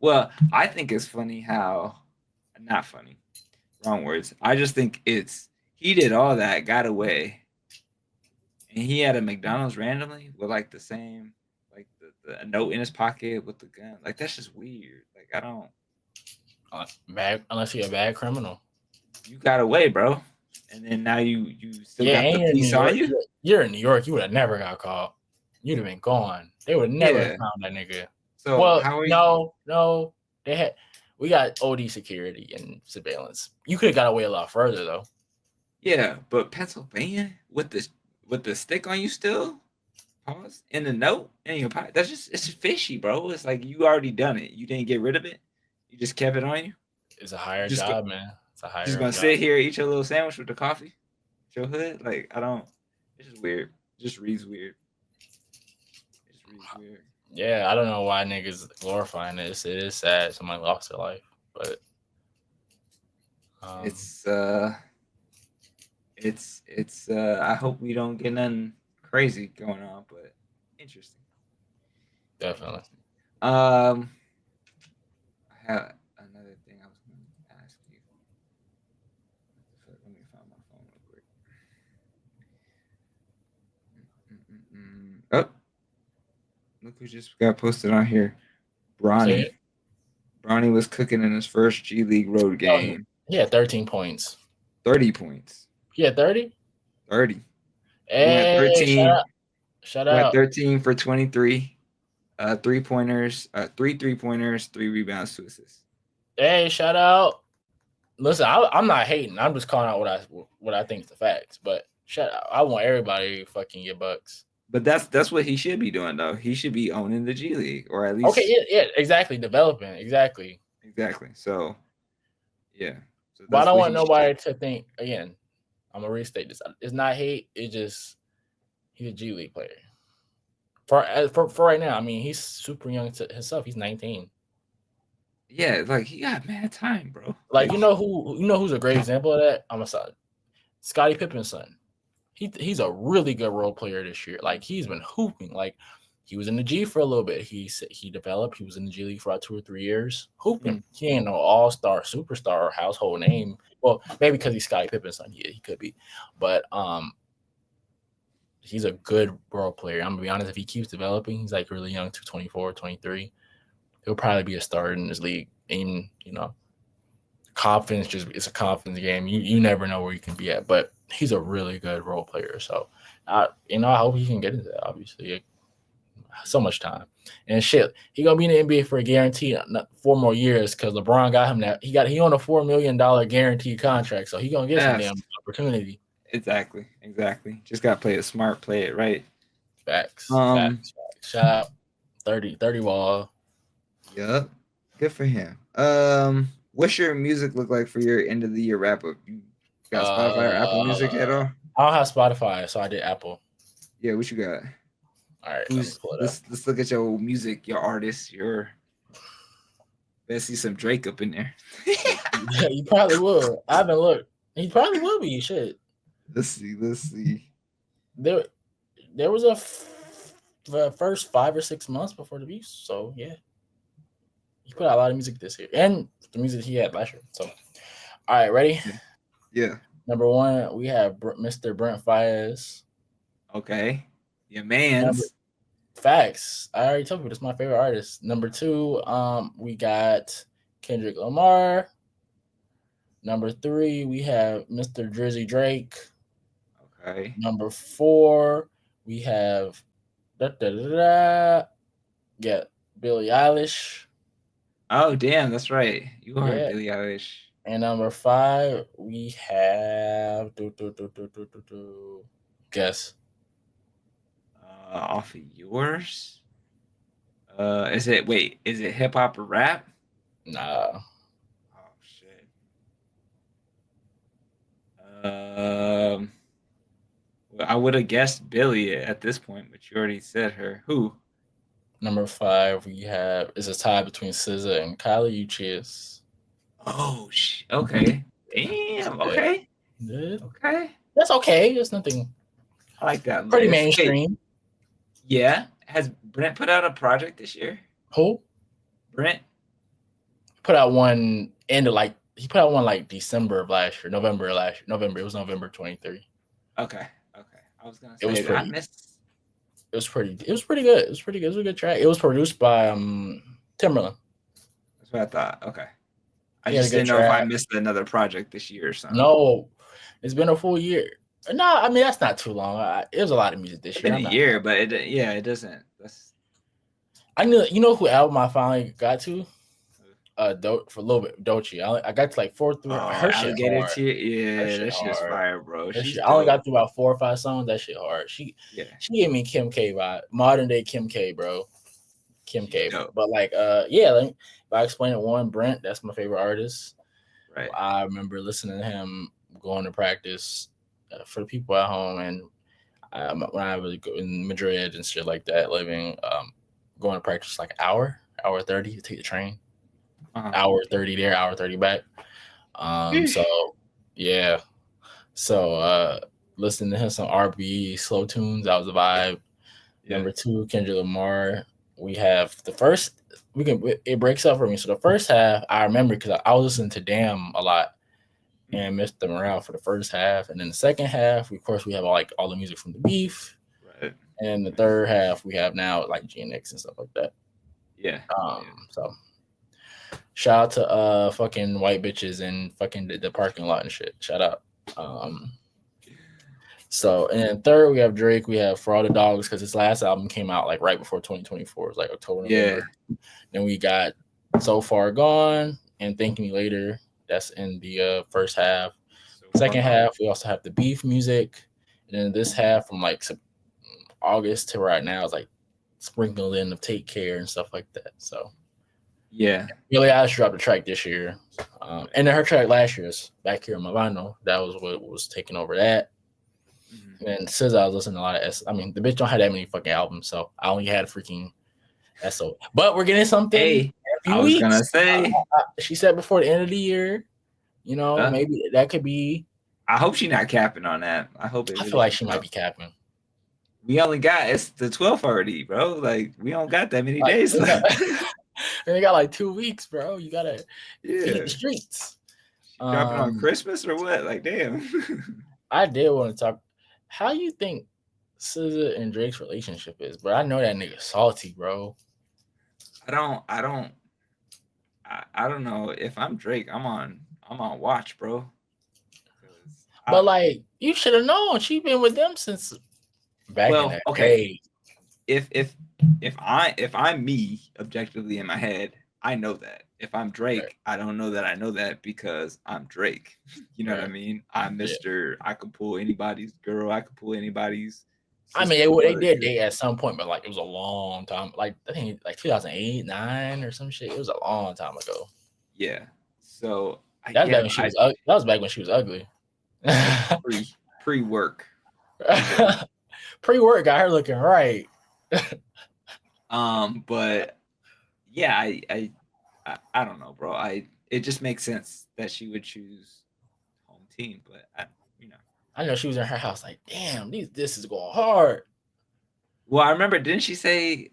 Well, I think it's funny how, not funny, wrong words. I just think he did all that, got away, and he had a McDonald's randomly with like the same, like the note in his pocket with the gun. Like that's just weird. Like I don't. Bad, unless you're a bad criminal. You got away, bro, and then now you still got the police on you. You're in New York. You would have never got caught. You'd have been gone. They would never have found that nigga. So well, how are you? No, we got OD security and surveillance. You could have got away a lot further though. Yeah, but Pennsylvania with the stick on you still, pause in the note in your pocket. It's fishy, bro. It's like you already done it. You didn't get rid of it. You just kept it on you. It's a higher job, man. It's a higher. Just gonna sit here, eat your little sandwich with the coffee, your hood. Like I don't. It's just weird. It just reads weird. It just reads weird. Yeah, I don't know why niggas glorifying this. It is sad somebody lost their life, but it's I hope we don't get nothing crazy going on, but interesting. Definitely. I have another thing I was going to ask you. Let me find my phone real quick. Oh, look who just got posted on here. Bronny. Bronny was cooking in his first G League road game. He had 13 points. 30 points. He had 30? 30. Hey, 13. Shout out. 13 for 23. 3-pointers, 3 3-pointers, 3 rebounds, 2 assists. Hey, shout out. Listen, I'm not hating. I'm just calling out what I think is the facts. But shout out. I want everybody to fucking get bucks. But that's what he should be doing, though. He should be owning the G League, or at least. Okay, yeah, exactly. Developing, exactly. So, yeah. So but I don't want nobody to think, again, I'm going to restate this. It's not hate. It's just he's a G League player. For right now, I mean, he's super young to himself. He's 19. Yeah, like he got mad time, bro. Like you know who's a great example of that? I'm a son. Scottie Pippen's son. He's a really good role player this year. Like he's been hooping. Like he was in the G for a little bit. He developed. He was in the G League for about 2 or 3 years hooping. Mm-hmm. He ain't no all-star, superstar, or household name. Well, maybe because he's Scottie Pippen's son. Yeah, he could be. But he's a good role player. I'm gonna be honest. If he keeps developing, he's like really young, 24, 23. He'll probably be a starter in this league. And confidence it's a confidence game. You never know where you can be at, but he's a really good role player. So, I hope he can get into that. Obviously, so much time and shit. He gonna be in the NBA for a guarantee 4 more years because LeBron got him that. He on a $4 million guaranteed contract, so he gonna get some damn opportunity. Exactly. Just gotta play it smart, play it right. Facts. Shot 30 wall. Yep. Good for him. What's your music look like for your end of the year wrap up? You got Spotify or Apple Music at all? I don't have Spotify, so I did Apple. Yeah, what you got? All right, let's look at your music, your artist, let's see some Drake up in there. Yeah, you probably will. I haven't looked. He probably will be. Shit. Let's see. There was the first 5 or 6 months before the beef, so yeah. He put out a lot of music this year, and the music he had last year. So, all right, ready? Yeah. Number one, we have Mr. Brent Fayez. Okay. Your Number man's. Facts. I already told you this is my favorite artist. Number two, we got Kendrick Lamar. Number three, we have Mr. Drizzy Drake. Okay. Number four, we have yeah, Billie Eilish. Oh, damn. That's right. You are Yeah. Billie Eilish. And number five, we have guess. Off of yours. Is it hip hop or rap? Nah. Oh shit. Um, well, I would have guessed Billy at this point, but you already said her. Who? Number five, we have is a tie between SZA and Kylie Uchis. Oh, okay. Damn. Okay. Yeah. Okay. That's okay. There's nothing I like that pretty list. mainstream. Yeah. Has Brent put out a project this year? Who? Brent? Put out one he put out one like December of last year, November of last year. November. It was November 23. Okay. I was gonna say It was I pretty. missed. It was pretty good. It was pretty good. It was a good track. It was produced by Timberland. That's what I thought. Okay. I He had a just good didn't know if I track. missed another project this year or something. No, it's been a full year. No, I mean that's not too long. It was a lot of music this It's year. been a year, but it doesn't. That's. I knew. You know who album I finally got to? For a little bit, Doechii. I got to like 4 through. Oh, Her shit Alligator hard. Tear. Yeah, shit that shit's hard. fire, bro. She's I only dope. got through about 4 or 5 songs. That shit hard. She gave me Kim K vibe, modern day Kim K, bro. Kim K. Dope. But like, yeah. If I explain it, one Brent, that's my favorite artist. Right. I remember listening to him going to practice for the people at home, and when I was in Madrid and shit like that, living, going to practice like hour 30 to take the train. Hour 30 there, hour 30 back. So yeah. So listening to him some R&B slow tunes, that was a vibe. Yeah. Number two, Kendrick Lamar. We have the first. It breaks up for me. So the first half I remember because I was listening to Damn a lot and Mr. Morale for the first half, and then the second half, of course, we have all the music from the Beef. Right. And the third half we have now like GNX and stuff like that. Yeah. So shout out to fucking white bitches and fucking the parking lot and shit. Shout out. So and then third we have Drake. We have For All the Dogs because his last album came out like right before 2024. It was like October, November. Then we got So Far Gone and Thank Me Later. That's in the first half. Second half we also have the Beef music, and then this half from like August to right now is like sprinkled in of Take Care and stuff like that. So yeah, Billie Eilish dropped a track this year, and then her track last year is Back Here in My Vinyl. That was what was taking over that. Mm-hmm. And SZA, I was listening to a lot of I mean, the bitch don't have that many fucking albums, so I only had freaking SO. But we're getting something. Hey, I was gonna say. She said before the end of the year, you know, maybe that could be. I hope she's not capping on that. I feel like she might be capping. We only got it's the 12th already, bro. Like we don't got that many days left. And they got like 2 weeks, bro. You gotta feed the streets. Dropping on Christmas or what? Like, damn. I did want to talk. How you think SZA and Drake's relationship is, bro? I know that nigga salty, bro. I don't know. If I'm Drake, I'm on watch, bro. But like, you should have known. She been with them since back in that day. If I'm me objectively in my head, I know that. If I'm Drake, I don't know that I know that because I'm Drake. You know what I mean? I'm Mr. I can pull anybody's girl. I can pull anybody's. I mean, they did date at some point, but like it was a long time. Like I think like 2008, 9 or some shit. It was a long time ago. Yeah. So that was back when she was ugly. Pre-work. Pre-work got her looking right. But yeah, I don't know, bro. It just makes sense that she would choose home team, but I know she was in her house like, damn, this is going hard. Well, I remember, didn't she say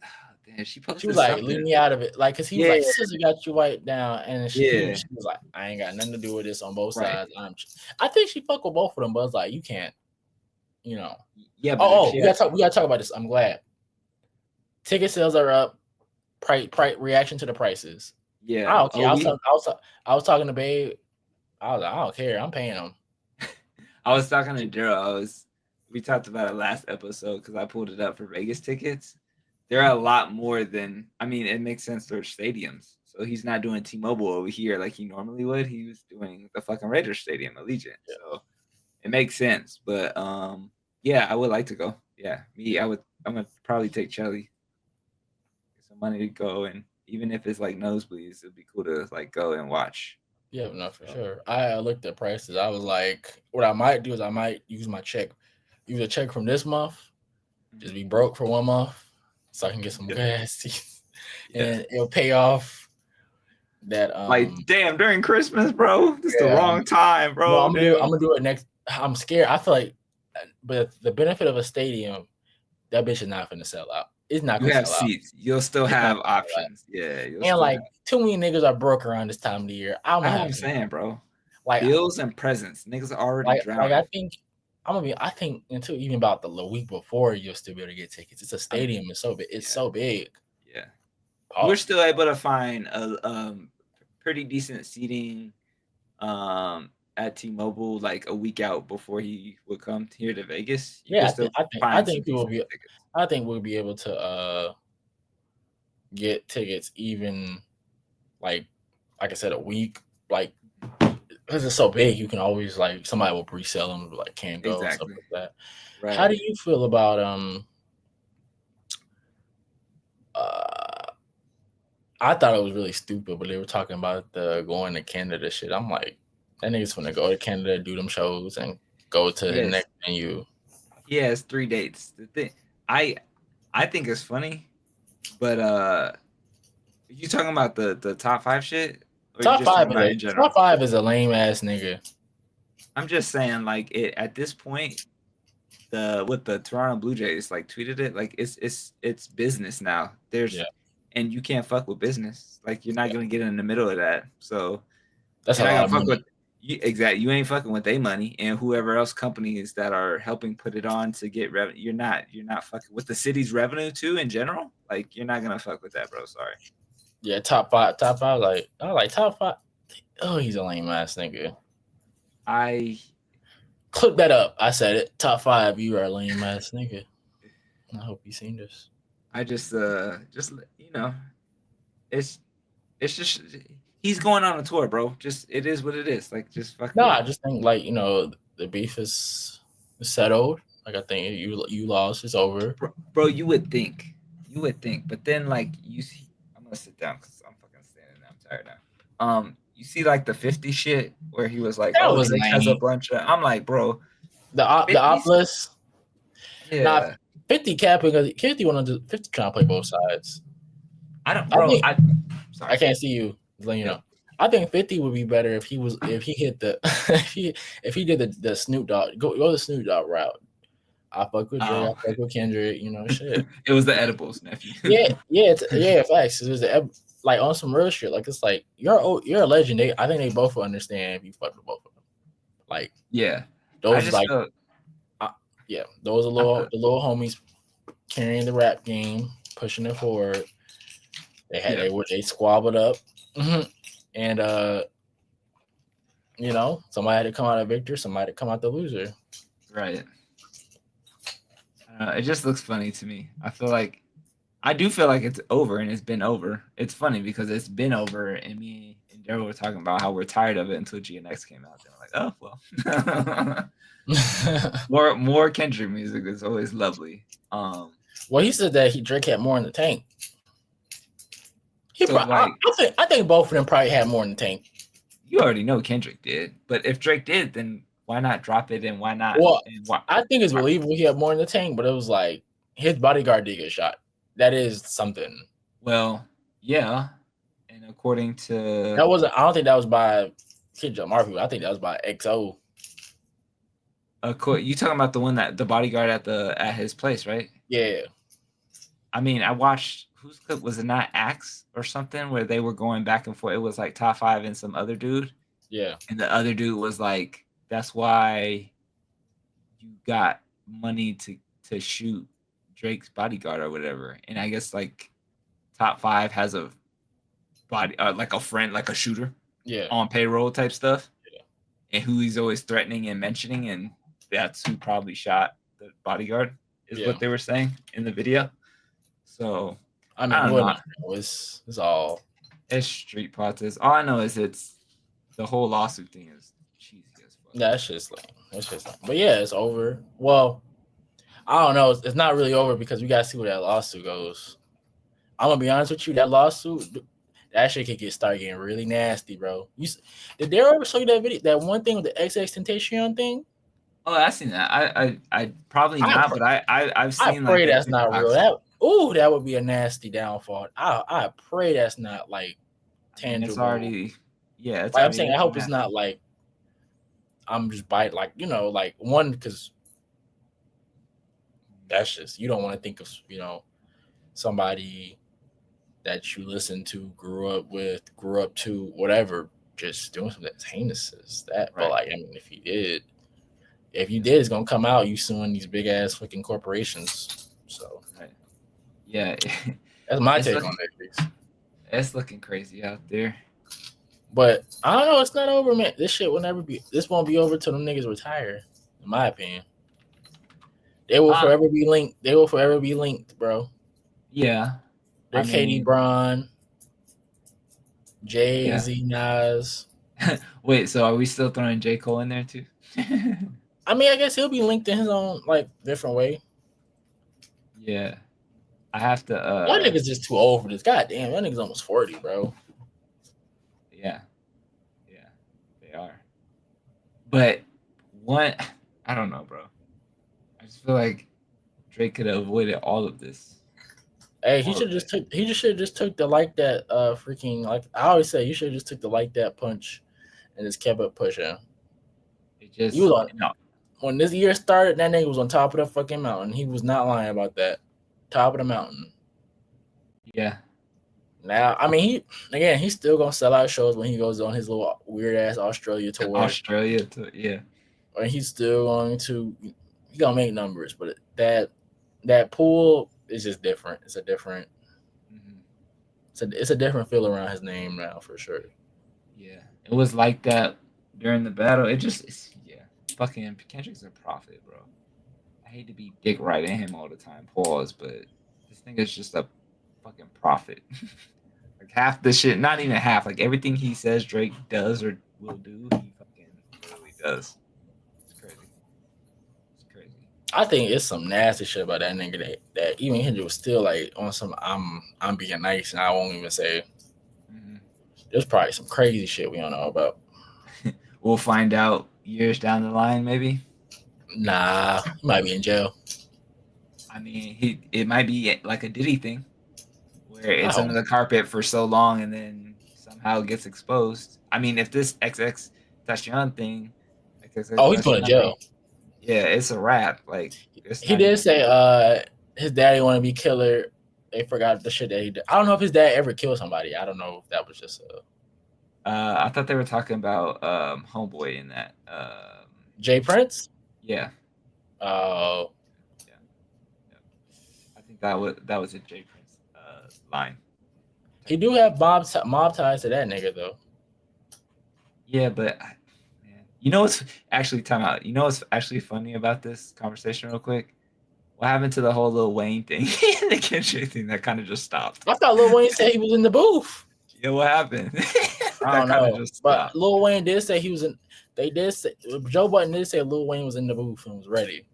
Damn, she She was posted like, "Leave something. me out of it," like, cause he was Yeah, like, "Sister got you wiped down," and yeah, she was like, "I ain't got nothing to do with this on both right. sides." I think she fucked with both of them, but it's like you can't, you know. Yeah, but if she We had, gotta talk about this. I'm glad ticket sales are up. Price reaction to the prices. I yeah. don't care. I was talking to Babe. I was like, I don't care. I'm paying them. I was talking to Daryl. We talked about it last episode because I pulled it up for Vegas tickets. They're a lot more than. I mean, it makes sense. They're stadiums, so he's not doing T-Mobile over here like he normally would. He was doing the fucking Raiders Stadium, Allegiant. Yeah. So it makes sense. But yeah, I would like to go. Yeah, me, I would. I'm gonna probably take Chelly. Get some money to go, and even if it's like nosebleeds, it'd be cool to like go and watch. Yeah, no, for sure. I looked at prices. I was like, what I might do is I might use my check, use a check from this month, just be broke for 1 month, so I can get some gas, and it'll pay off that. Like, damn, during Christmas, bro, this is the wrong time, bro. No, I'm gonna do it next. I'm scared. I feel like, but the benefit of a stadium, that bitch is not gonna sell out. It's not You gonna have sell out. seats. You'll still have options. Yeah. And like too many niggas are broke around this time of the year. That's what I'm saying, bro. Like bills and presents. Niggas are already drowning. Like I think until even about the week before you'll still be able to get tickets. It's a stadium. It's so big. It's so big. Yeah. We're still able to find a pretty decent seating at T-Mobile like a week out before he would come here to Vegas. I think we'll be able to get tickets even like I said, a week, like because it's so big, you can always like somebody will pre-sell them, like can't go and stuff like that. Right. How do you feel about I thought it was really stupid, but they were talking about the going to Canada shit. I'm like, that nigga's gonna go to Canada, do them shows, and go to the next venue. He has 3 dates. The thing I think it's funny, but you talking about the top 5 shit? Top 5 is a lame ass nigga. I'm just saying, like at this point, with the Toronto Blue Jays like tweeted it, like it's business now. And you can't fuck with business. Like you're not gonna get in the middle of that. So that's how I fuck with exactly. You ain't fucking with their money and whoever else companies that are helping put it on to get revenue. You're not fucking with the city's revenue too in general. Like you're not gonna fuck with that, bro. Sorry. Yeah, top five. Like top 5. Oh, he's a lame ass nigga. I clip that up. I said it. Top 5. You are a lame ass nigga. I hope you seen this. I just you know, it's just he's going on a tour, bro. Just it is what it is. Like just fuck. No, I just think like the beef is settled. Like I think you lost. It's over, bro. You would think, but then like you see, I'm gonna sit down because I'm fucking standing. I'm tired now. You see like the 50 shit where he was like, that was has a bunch of. I'm like, bro, the op list. Yeah. Nah, 50 capping because 50 trying to play both sides. Sorry. I can't see you. You know. I think 50 would be better if he hit the if he did the Snoop Dogg go the Snoop Dogg route. I fuck with Dre, I fuck with Kendrick, shit. It was the edibles, nephew. Facts. It was like on some real shit. Like it's like you're a legend. I think they both will understand if you fuck with both of them. Like those those are the little homies carrying the rap game, pushing it forward. They squabbled up, and somebody had to come out a victor, somebody had to come out the loser. Right. It just looks funny to me. I do feel like it's over, and it's been over. It's funny because it's been over, and me and Daryl were talking about how we're tired of it until GNX came out. They're like, oh well. more Kendrick music is always lovely. Well, he said that Drake had more in the tank. I think both of them probably had more in the tank. You already know Kendrick did, but if Drake did, then why not drop it and why not? Well, I think it's believable he had more in the tank, but it was like his bodyguard did get shot. That is something. Well, yeah, and according to I don't think that was by Kid Joe Murphy. I think that was by XO. You talking about the one that the bodyguard at his place, right? Yeah. I mean, I watched whose clip was it? Not Axe or something where they were going back and forth. It was like top 5 and some other dude, Yeah. and the other dude was like, "That's why you got money to shoot Drake's bodyguard or whatever." And I guess like top 5 has a body like a friend, like a shooter, Yeah. on payroll type stuff, Yeah. and who he's always threatening and mentioning, and that's who probably shot the bodyguard, is what they were saying in the video. So I mean, I don't know. It's all. It's street politics. All I know is it's the whole lawsuit thing is cheesy as fuck. That's just lame. But yeah, it's over. Well, I don't know. It's not really over because we gotta see where that lawsuit goes. I'm gonna be honest with you. That lawsuit, that shit could start getting really nasty, bro. Did they ever show you that video? That one thing with the XXXTentacion thing? Oh, I've seen that. I probably not, but I've seen. I pray like that's not real. That would be a nasty downfall. I pray that's not like tangible. It's already, yeah. It's like I'm saying, I hope it's not like I'm just biting, like, you know, like one, because that's just, you don't want to think of, you know, somebody that you listen to, grew up to, whatever, just doing something that's heinous as that. Right. But like, I mean, if you did, it's gonna come out you suing these big ass fucking corporations. So right. Yeah, that's my take on it. It's looking crazy out there. But I don't know, it's not over, man. This won't be over till them niggas retire, in my opinion. They will forever be linked. Bro. Yeah. They're Katie Braun, Jay-Z, Nas. Wait, so are we still throwing J. Cole in there too? I mean, I guess he'll be linked in his own, like, different way. Yeah. I have to that nigga's just too old for this. God damn, that nigga's almost 40, bro. Yeah, they are. But I don't know, bro. I just feel like Drake could have avoided all of this. Hey, he should have just took the like that freaking, like I always say, you should have just took the like that punch and just kept up pushing. He was on, when this year started, that nigga was on top of the fucking mountain. He was not lying about that. Top of the mountain. Yeah. Now, I mean, he's still gonna sell out shows when he goes on his little weird ass Australia tour. Yeah. Or he's still gonna make numbers, but that pool is just different. It's a different. Mm-hmm. It's a different feel around his name now for sure. Yeah, it was like that during the battle. Fucking Kendrick's a prophet, bro. I hate to be dick riding him all the time. Pause, but this thing is just a fucking prophet. Like half the shit, not even half. Like everything he says Drake does or will do, he fucking really does. It's crazy. I think it's some nasty shit about that nigga that even Kendrick was still like on some I'm being nice and I won't even say. Mm-hmm. There's probably some crazy shit we don't know about. We'll find out years down the line, maybe. Nah, he might be in jail. I mean, it might be like a Diddy thing, where it's under the carpet for so long and then somehow gets exposed. I mean, if this XXXTentacion thing, he's going to jail. Yeah, it's a wrap. Like he did say, his daddy want to be killer. They forgot the shit that he did. I don't know if his dad ever killed somebody. I don't know if that was just a. I thought they were talking about Homeboy in that. Jay Prince? Yeah. Oh. Yeah. I think that was a Jay Prince line. He do have mob ties to that nigga though. Yeah, but man, you know what's actually time out. You know what's actually funny about this conversation, real quick? What happened to the whole Lil Wayne thing, the Kendrick thing that kind of just stopped? I thought Lil Wayne said he was in the booth. Yeah, what happened? I don't know. But Lil Wayne did say he was in. They did say Joe Budden did say Lil Wayne was in the booth and was ready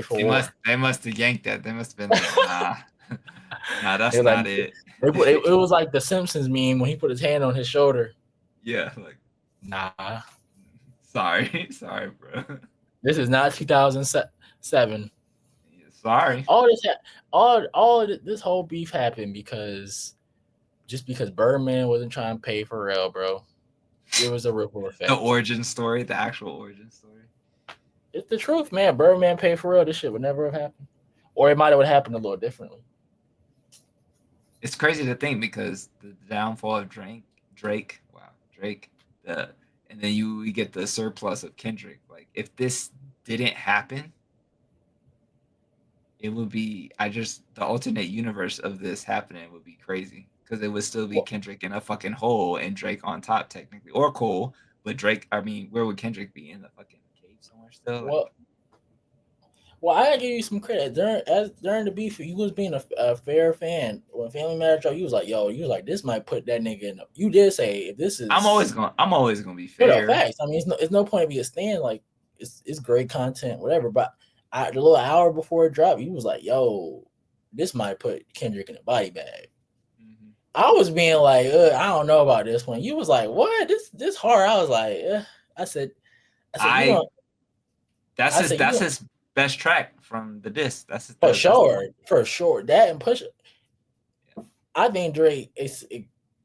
for war. They must have yanked that. They must have been like, nah, that's not it. It was like the Simpsons meme when he put his hand on his shoulder. Yeah, like nah. Sorry, bro. This is not 2007. Yeah, sorry. All this whole beef happened because Birdman wasn't trying to pay Pharrell, bro. It was a ripple effect. The origin story, the actual origin story. It's the truth, man. Birdman paid Pharrell. This shit would never have happened, or it might have happened a little differently. It's crazy to think because the downfall of Drake, the and then we get the surplus of Kendrick. Like if this didn't happen, it would be the alternate universe of this happening would be crazy because it would still be Well, Kendrick in a fucking hole and Drake on top technically or Cole, but Drake. I mean, where would Kendrick be in the fucking cave somewhere still? Like, well, well, I gotta give you some credit. During the beef, you was being a fair fan. When Family Matters dropped, you was like, "Yo," you was like, "This might put that nigga in." You did say if this is I'm always gonna be for the fair. facts. I mean, it's no point of me a stand. Like it's great content, whatever. But the little hour before it dropped, you was like, "Yo, this might put Kendrick in a body bag." Mm-hmm. I was being like, I don't know about this one. You was like, "What? This hard?" I was like, I said, you I don't. That's I his said you that's don't. his best track from the disc. For That's the sure, one. for sure. That and push. Yeah. I think Drake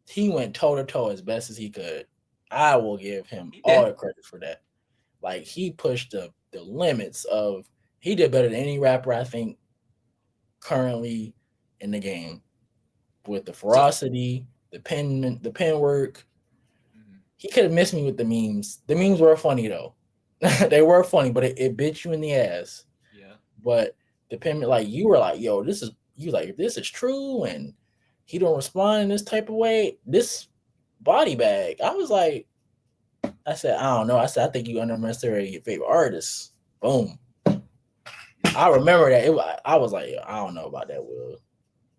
he went toe to toe as best as he could. I will give him He all did. the credit for that. Like he pushed the limits of he did better than any rapper I think currently in the game with the So ferocity, the pen work. mhm. He could have missed me with the memes. The memes were funny though. They were funny, but it bit you in the ass. Yeah. But the pen like you were like, yo, this is you like if this is true and he don't respond in this type of way, this body bag. I was like, I said, I don't know. I said, I think you underestimated your favorite artist. Boom. I remember that. I was like, I don't know about that, Will.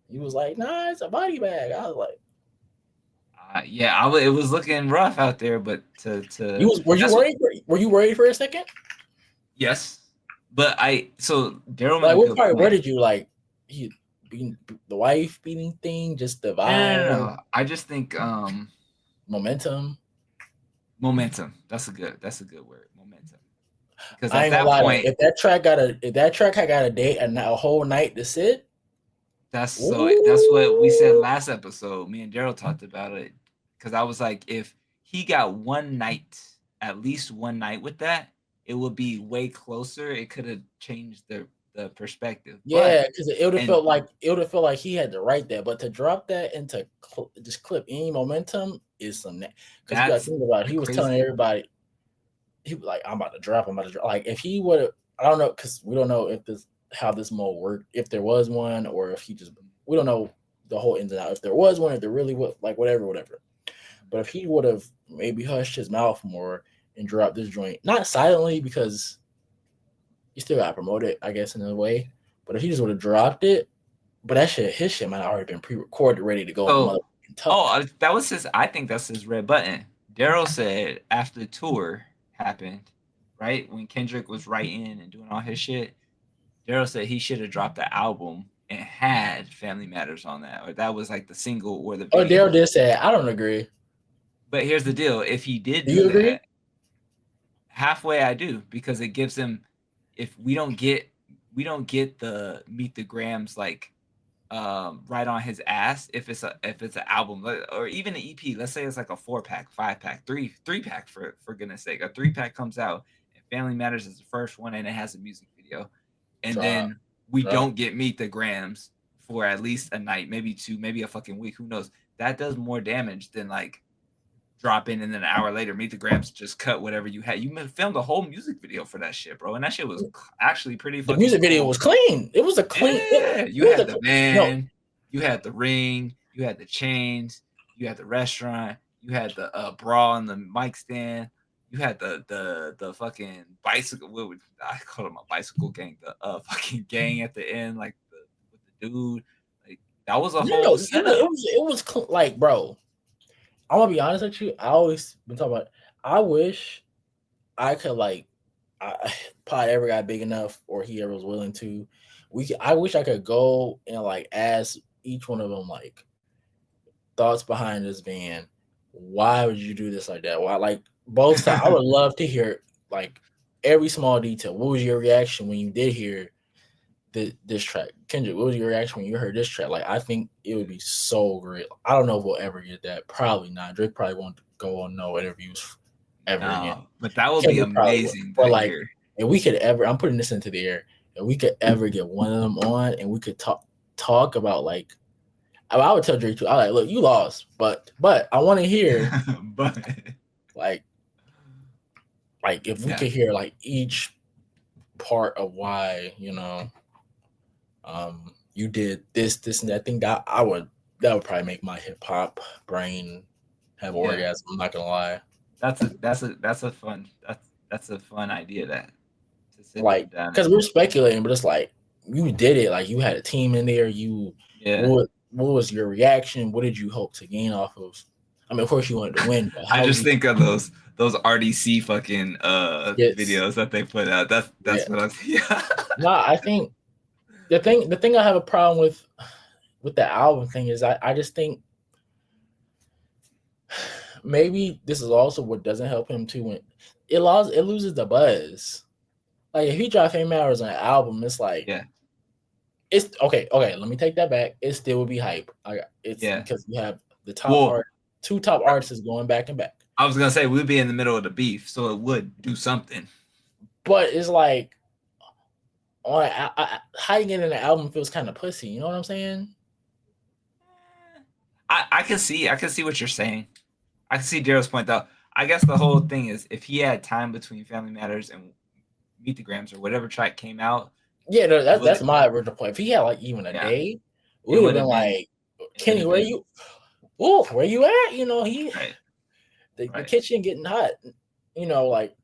He was like, nah, it's a body bag. I was like, It was looking rough out there, but to were you that's what worried? Were you worried for a second? yes. But so Daryl made Like, a what good part? Where point. did you like? He being the wife beating thing, just the vibe, No. I just think momentum. momentum. That's a good word. Momentum. Because I at ain't gonna that lie though. point, If that track had got a date and a whole night to sit, that's what we said ooh, last episode. Me and Daryl talked about it. Because I was like, if he got one night, at least one night with that, it would be way closer. It could have changed the perspective. But yeah, because it would have and felt like he had to write that, but to drop that into just clip any momentum is some. Because you got to that's think about it, the he was telling crazy. everybody he was like, I'm about to drop. I'm about to drop. Like if he would have, I don't know, because we don't know if this how this mode worked, if there was one, or if he just we don't know the whole ins and out. If there was one, if there really was, like whatever. But if he would have maybe hushed his mouth more and dropped this joint, not silently because you still got to promote it, I guess in a way. But if he just would have dropped it, but his shit might have already been pre-recorded, ready to go in the So, motherfucking tuck. that was his. I think that's his red button. Daryl said after the tour happened, right when Kendrick was writing and doing all his shit, Daryl said he should have dropped the album and had Family Matters on that, or that was like the single or the Oh, Daryl video. did say it. I don't agree. But here's the deal: if he did Do do you agree? that, halfway I do because it gives him. If we don't get the Meet the Grams like right on his ass if it's an album or even an EP. Let's say it's like a 4-pack, 5-pack, three-pack for goodness sake. A 3-pack comes out and Family Matters is the first one and it has a music video. And Drop, then we drop. don't get Meet the Grams for at least a night, maybe two, maybe a fucking week, who knows. That does more damage than like drop in and then an hour later Meet the Grams just cut whatever you had. You filmed a whole music video for that shit, bro. And that shit was actually pretty The fucking music video cool. was clean. It was a clean. Yeah, It you was had a the no. van, you had the ring, you had the chains, you had the restaurant, you had the bra on the mic stand, you had the fucking bicycle. What would I call them? A bicycle gang? The fucking gang at the end, like with the dude. Like that was a No, whole it was it setup. was it was like, bro. I'm gonna be honest with you. I always been talking about. I wish I could like, Pod ever got big enough, or he ever was willing to. I wish I could go and like ask each one of them like thoughts behind this van. Why would you do this like that? Why like both sides? I would love to hear like every small detail. What was your reaction when you did hear this track? Kendrick, what was your reaction when you heard this track? Like, I think it would be so great. I don't know if we'll ever get that. Probably not. Drake probably won't go on no interviews ever again. No, but that would be Kendrick probably will. amazing Or to like, hear. if we could ever, I'm putting this into the air. If we could ever get one of them on, and we could talk about like, I would tell Drake too. I like, look, you lost, but I want to hear But like if we yeah, could hear like each part of why you did this and that thing, that would probably make my hip hop brain have orgasm. I'm not gonna lie. that's a fun idea to sit them Like, down because and we're speculating, but it's like you did it. Like you had a team in there. yeah. What was your reaction? What did you hope to gain off of? I mean, of course you wanted to win, but I how just you think of those RDC fucking get videos that they put out. yeah. That's what I'm yeah. No, I think the thing I have a problem with the album thing is I just think maybe this is also what doesn't help him too when it loses the buzz. Like if he dropped Fame Matters on an album, it's like Yeah. it's okay. Let me take that back. It still would be hype. It's Yeah. because you have the Well, two top artists going back and back. I was gonna say we'd be in the middle of the beef, so it would do something. But it's like on hiding it in the album feels kind of pussy. You know what I'm saying? I can see what you're saying. I can see Daryl's point though. I guess the whole thing is if he had time between Family Matters and Meet the Grams or whatever track came out. Yeah, no, that's my original point. If he had like even a day, we would have been like, Kenny, where you? Oh, where you at? He right. the kitchen getting hot. Like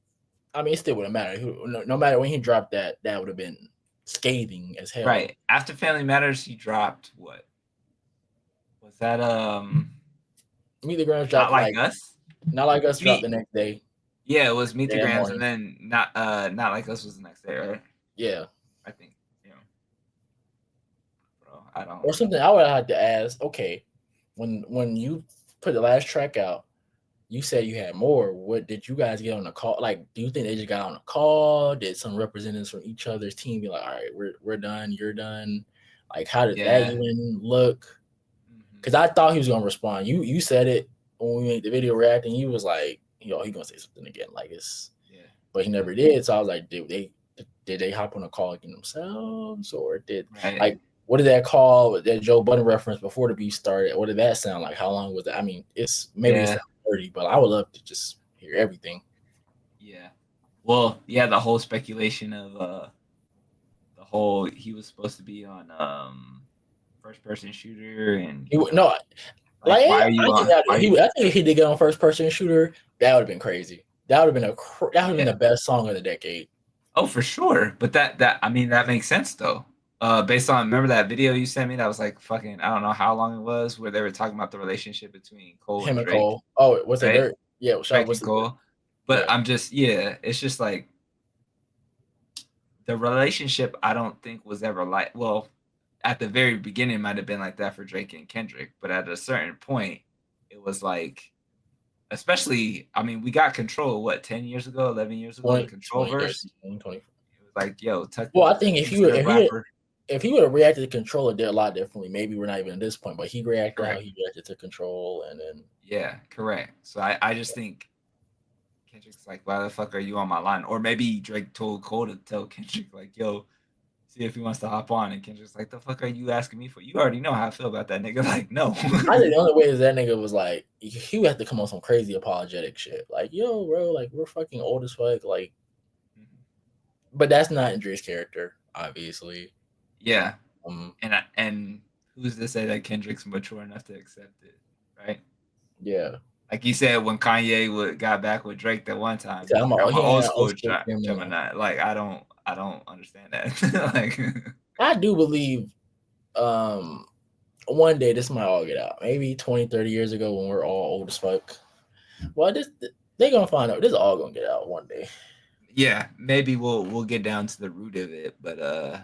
I mean, it still wouldn't matter. No matter when he dropped that would have been scathing as hell. Right. After Family Matters, he dropped what? Was that Meet the Grams dropped Not Like Us? Not Like Us dropped the next day. Yeah, it was Meet the Grams and then Not Like Us was the next day, right? Yeah. I think. Bro, I don't. Or something I would have to ask, okay, when you put the last track out, you said you had more. What did you guys get on the call? Like, do you think they just got on a call? Did some representatives from each other's team be like, all right, we're done, you're done? Like, how did that even look? Because I thought he was gonna respond. You said it when we made the video reacting. You was like, he gonna say something again, like it's. But he never did. So I was like, did they hop on a call again themselves, or did like what did that call that Joe Budden reference before the beef started? What did that sound like? How long was it? I mean, it's maybe it's 30, but I would love to just hear everything. Yeah. Well, yeah, the whole speculation of the whole he was supposed to be on first person shooter and I think if he did get on first person shooter, that would have been crazy. That would have been the best song of the decade. Oh, for sure. But that makes sense though. Based on remember that video you sent me that was like fucking I don't know how long it was where they were talking about the relationship between Cole and Drake. Cole. Oh, was it Dirt? Yeah, Drake and Cole. But I'm just it's just like the relationship I don't think was ever like at the very beginning it might have been like that for Drake and Kendrick, but at a certain point it was like especially I mean we got Control 10 years ago, 11 years ago, the Control verse. 20. It was like I think if he would have reacted to Control, it did a lot differently. Maybe we're not even at this point, but he reacted how he reacted to Control, and then correct. So I just think Kendrick's like, why the fuck are you on my line? Or maybe Drake told Cole to tell Kendrick like, yo, see if he wants to hop on, and Kendrick's like, the fuck are you asking me for? You already know how I feel about that nigga. Like, no. I think the only way is that nigga was like, he would have to come on some crazy apologetic shit, like, yo, bro, like we're fucking old as fuck, like. But that's not Dre's character, obviously. Yeah. And who's to say that Kendrick's mature enough to accept it, right? Yeah. Like you said, when Kanye got back with Drake that one time, I'm old school Gemini. Like I don't understand that. Like I do believe one day this might all get out. Maybe 20, 30 years ago when we're all old as fuck. Well, they're gonna find out. This is all gonna get out one day. Yeah, maybe we'll get down to the root of it, but I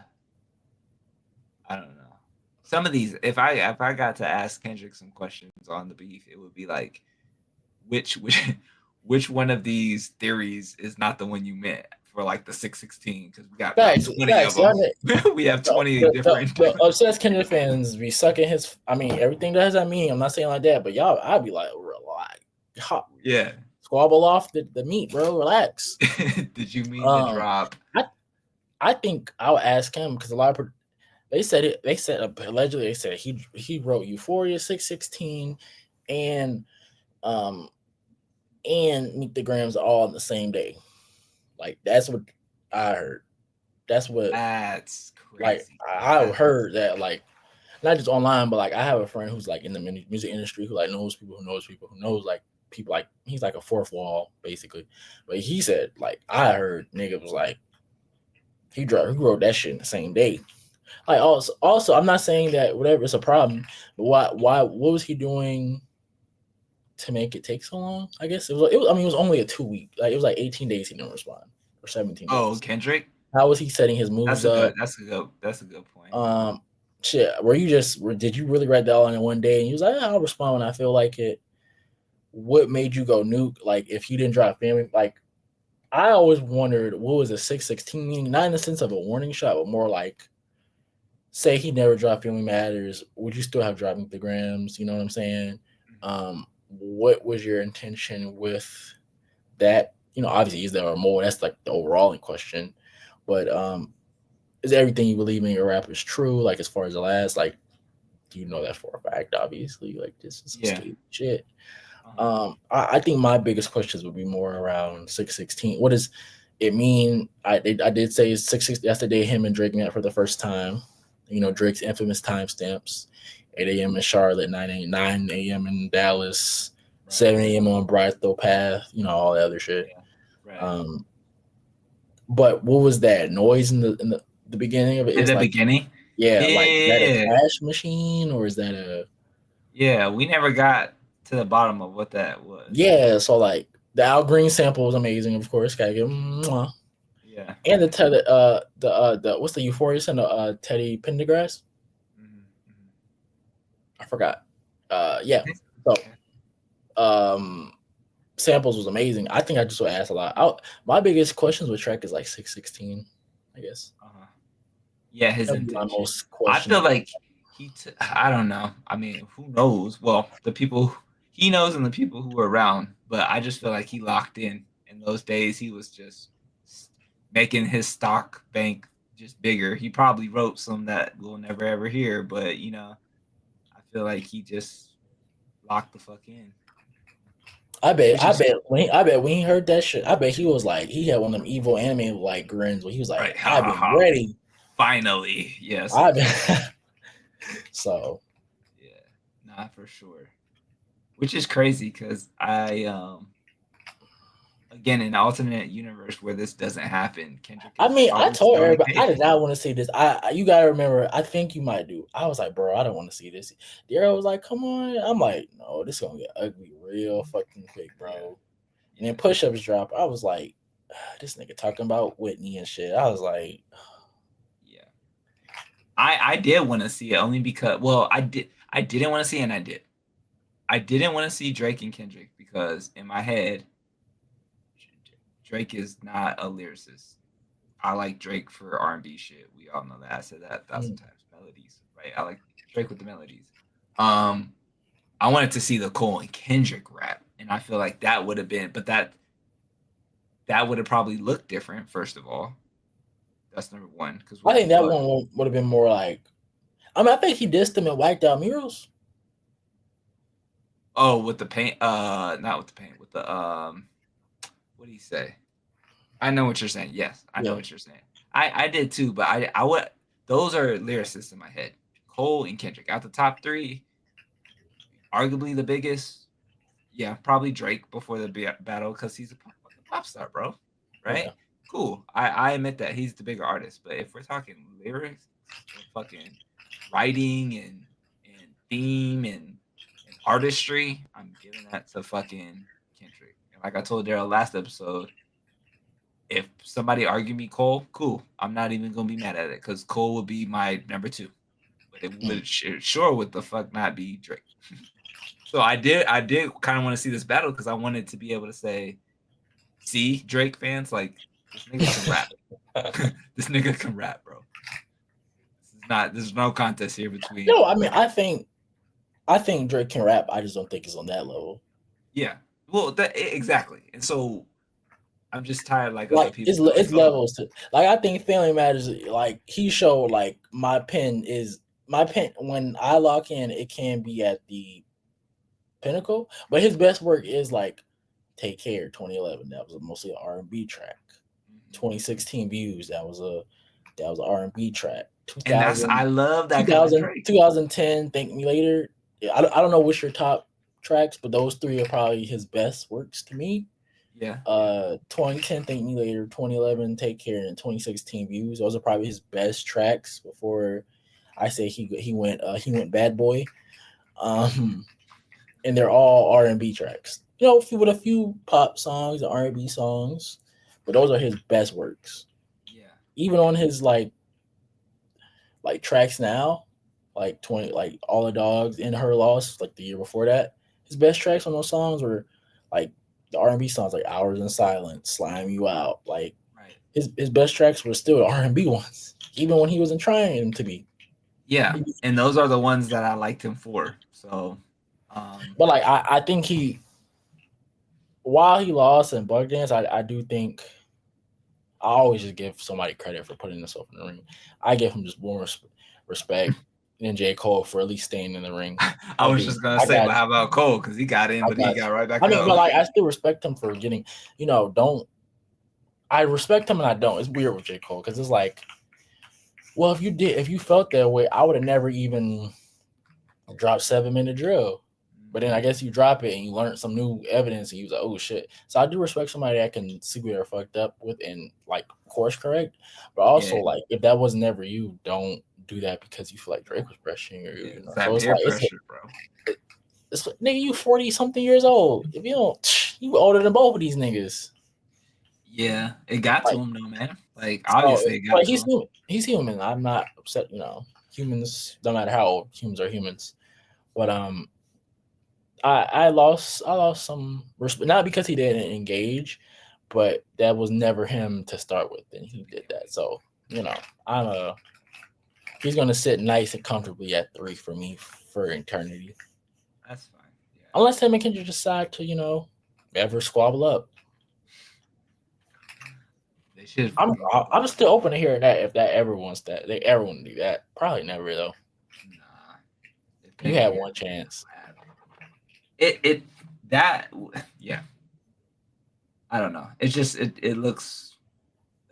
don't know. Some of these, if I got to ask Kendrick some questions on the beef, it would be like, which one of these theories is not the one you meant for like the 616? Because we got 20 of them. We have 20 different. The obsessed Kendrick fans be sucking his. I mean, everything does. I mean, I'm not saying like that, but y'all, I'd be like, yeah. Squabble off the meat, bro. Relax. Did you mean to drop? I think I'll ask him because a lot of They said it. They said allegedly. They said he wrote Euphoria 616 and um Meet the Grams all on the same day. Like that's what I heard. That's what That's like crazy. I heard that like not just online, but like I have a friend who's like in the music industry who like knows people who knows people who knows like people like he's like a fourth wall basically. But he said like I heard nigga was like he wrote that shit in the same day. Like also I'm not saying that whatever it's a problem, but what was he doing to make it take so long? I guess I mean it was only a 2 week, like it was like 18 days he didn't respond or 17 Oh, days. Kendrick. How was he setting his moves up? That's a good point. Shit, did you really write that all in one day? And he was like, I'll respond when I feel like it. What made you go nuke? Like if you didn't drop family, like I always wondered what was a 616 meaning, not in the sense of a warning shot, but more like say he never dropped Family Matters, would you still have dropped the grams? You know what I'm saying? What was your intention with that? You know, obviously is there or more? That's like the overall question. But is everything you believe in your rap is true? Like as far as the last, like you know that for a fact, obviously. Like this is some skate shit. I think my biggest questions would be more around 616. What does it mean? I did say 616. That's the day him and Drake met for the first time. You know, Drake's infamous timestamps: 8 a.m. in Charlotte, 9 a.m. in Dallas, 7 a.m. on Bryce Path. You know, all that other shit. Yeah. Right. But what was that noise in the beginning of it? In the like, beginning? Yeah, like is that a cash machine or is that a? Yeah, we never got to the bottom of what that was. Yeah, so like the Al Green sample was amazing, of course. Gotta give him. Yeah. And the what's the Euphoria and Teddy Pendergrass? I forgot. Yeah. So samples was amazing. I think I just would ask a lot. My biggest questions with Trek is like 616, I guess. Yeah, his intention. I feel like I don't know. I mean, who knows? Well, the people he knows and the people who were around, but I just feel like he locked in those days. He was just making his stock bank just bigger. He probably wrote some that we'll never ever hear, but you know, I feel like he just locked the fuck in. I bet when he heard that shit, I bet he was like he had one of them evil anime like grins where he was like, right, I've been ready. Finally, yes. So yeah, nah, for sure. Which is crazy because again, in an alternate universe where this doesn't happen, Kendrick. I mean, I told everybody I did not want to see this. You gotta remember, I think you might do. I was like, bro, I don't want to see this. Daryl was like, come on. I'm like, no, this is gonna get ugly real fucking quick, bro. Yeah. And then push-ups drop. I was like, this nigga talking about Whitney and shit. I was like, yeah. I did want to see it only because I didn't want to see it and I did. I didn't want to see Drake and Kendrick because in my head, Drake is not a lyricist. I like Drake for R&B shit. We all know that. I said that 1,000 times. Melodies, right? I like Drake with the melodies. I wanted to see the Cole and Kendrick rap, and I feel like that would have been, but that would have probably looked different. First of all, that's number one. Because I think that one would have been more like, I mean, I think he dissed them and wiped out murals. Oh, with the paint, not with the paint, with the what do you say? I know what you're saying. Yes, I know what you're saying. I did too, but I would. Those are lyricists in my head. Cole and Kendrick out the top three, arguably the biggest. Yeah, probably Drake before the battle because he's a pop star, bro. Right? Yeah. Cool. I admit that he's the bigger artist, but if we're talking lyrics, fucking writing and theme and artistry, I'm giving that to fucking Kendrick. And like I told Daryl last episode, if somebody argue me Cole, cool. I'm not even gonna be mad at it because Cole would be my number 2. But it would sure would the fuck not be Drake. So I did kind of want to see this battle because I wanted to be able to say, see, Drake fans, like this nigga can rap. This nigga can rap, bro. There's no contest here between. No, I mean I think Drake can rap. I just don't think it's on that level. Yeah. Well, exactly. And so I'm just tired of Like people it's being like, it's oh levels to like I think Family Matters. Like he showed like my pen when I lock in, it can be at the pinnacle, but his best work is like Take Care 2011. That was mostly an R&B track. 2016 Views. That was an R&B track. and that's 2000, I love that kind of 2000 Drake. 2010 Thank Me Later. Yeah, I don't know what's your top tracks, but those three are probably his best works to me. Yeah. 2010 Thank Me Later, 2011 Take Care, and 2016 Views. Those are probably his best tracks before I say he went Bad Boy. And they're all R&B tracks. With a few pop songs, R&B songs, but those are his best works. Yeah. Even on his like tracks now, like 20, like All the Dogs and Her Loss, like the year before that, his best tracks on those songs were like the R&B songs, like Hours in Silence, Slime You Out. Like Right. his best tracks were still the R&B ones, even when he wasn't trying to be. Yeah, and those are the ones that I liked him for. So, But like I think while he lost in Bug Dance, I do think I always just give somebody credit for putting himself in the ring. I give him just more respect than J. Cole for at least staying in the ring. I was do. just gonna say, but how about Cole? Because he got in, but he got right back I mean, out. but like I still respect him for getting, don't I respect him and I don't. It's weird with J. Cole because it's like, well, if you felt that way, I would have never even dropped 7 Minute Drill. But then I guess you drop it and you learn some new evidence and you was like, oh shit. So I do respect somebody that can see what they're fucked up with and like course correct. But also like if that was never you, don't do that because you feel like Drake was pressuring you. It's So that it's peer like pressure, bro. it's nigga, you 40 something years old. If you don't, you older than both of these niggas. Yeah, it got to Like, him though, man. Like obviously it got like to him. he's human. I'm not upset. Humans, no matter how old, humans are humans. But I lost some respect, not because he didn't engage, but that was never him to start with, and he did that. So I'm he's gonna sit nice and comfortably at 3 for me for eternity, That's fine. Yeah. unless him and Kendrick decide to ever squabble up. They should. I'm still open to hearing that if that ever wants that. They ever want to do that. Probably never though. Nah. You had one chance. Yeah. I don't know. It's just it looks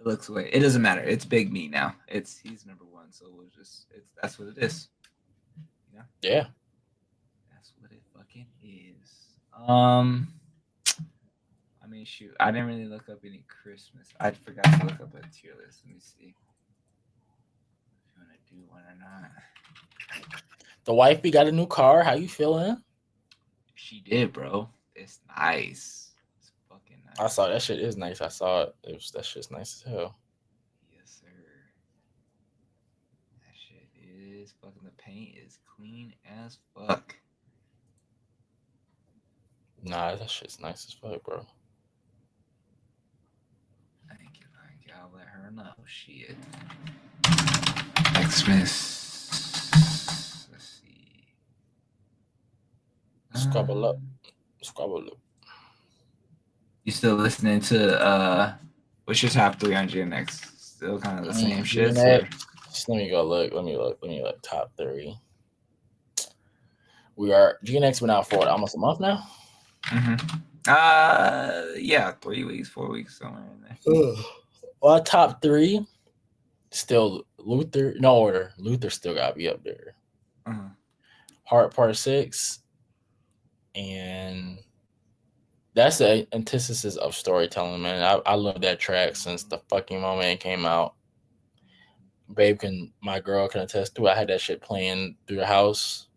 away. It doesn't matter. It's Big Me now. He's number one, so that's what it is. Yeah. That's what it fucking is. I mean, shoot, I didn't really look up any Christmas. I forgot to look up a tier list. Let me see if you want to do one or not. The wifey got a new car. How you feeling? She did, bro. It's nice. It's fucking nice. I saw that shit is nice. I saw it. That shit's nice as hell. Yes, sir. That shit is fucking. The paint is clean as fuck. Nah, that shit's nice as fuck, bro. Thank you. I'll let her know. Shit. Xmas. Let's see. Squabble up. You still listening to what's your top 3 on GNX? Still kind of the same shit. Let me go look. Let me look. Top 3. We are GNX been out for almost a month now. Yeah, 3 weeks, 4 weeks, somewhere in there. Well, top 3, still Luther. No order. Luther still got to be up there. Heart Part 6, and that's the antithesis of storytelling, man. I love that track since the fucking moment it came out. My girl can attest to it. I had that shit playing through the house.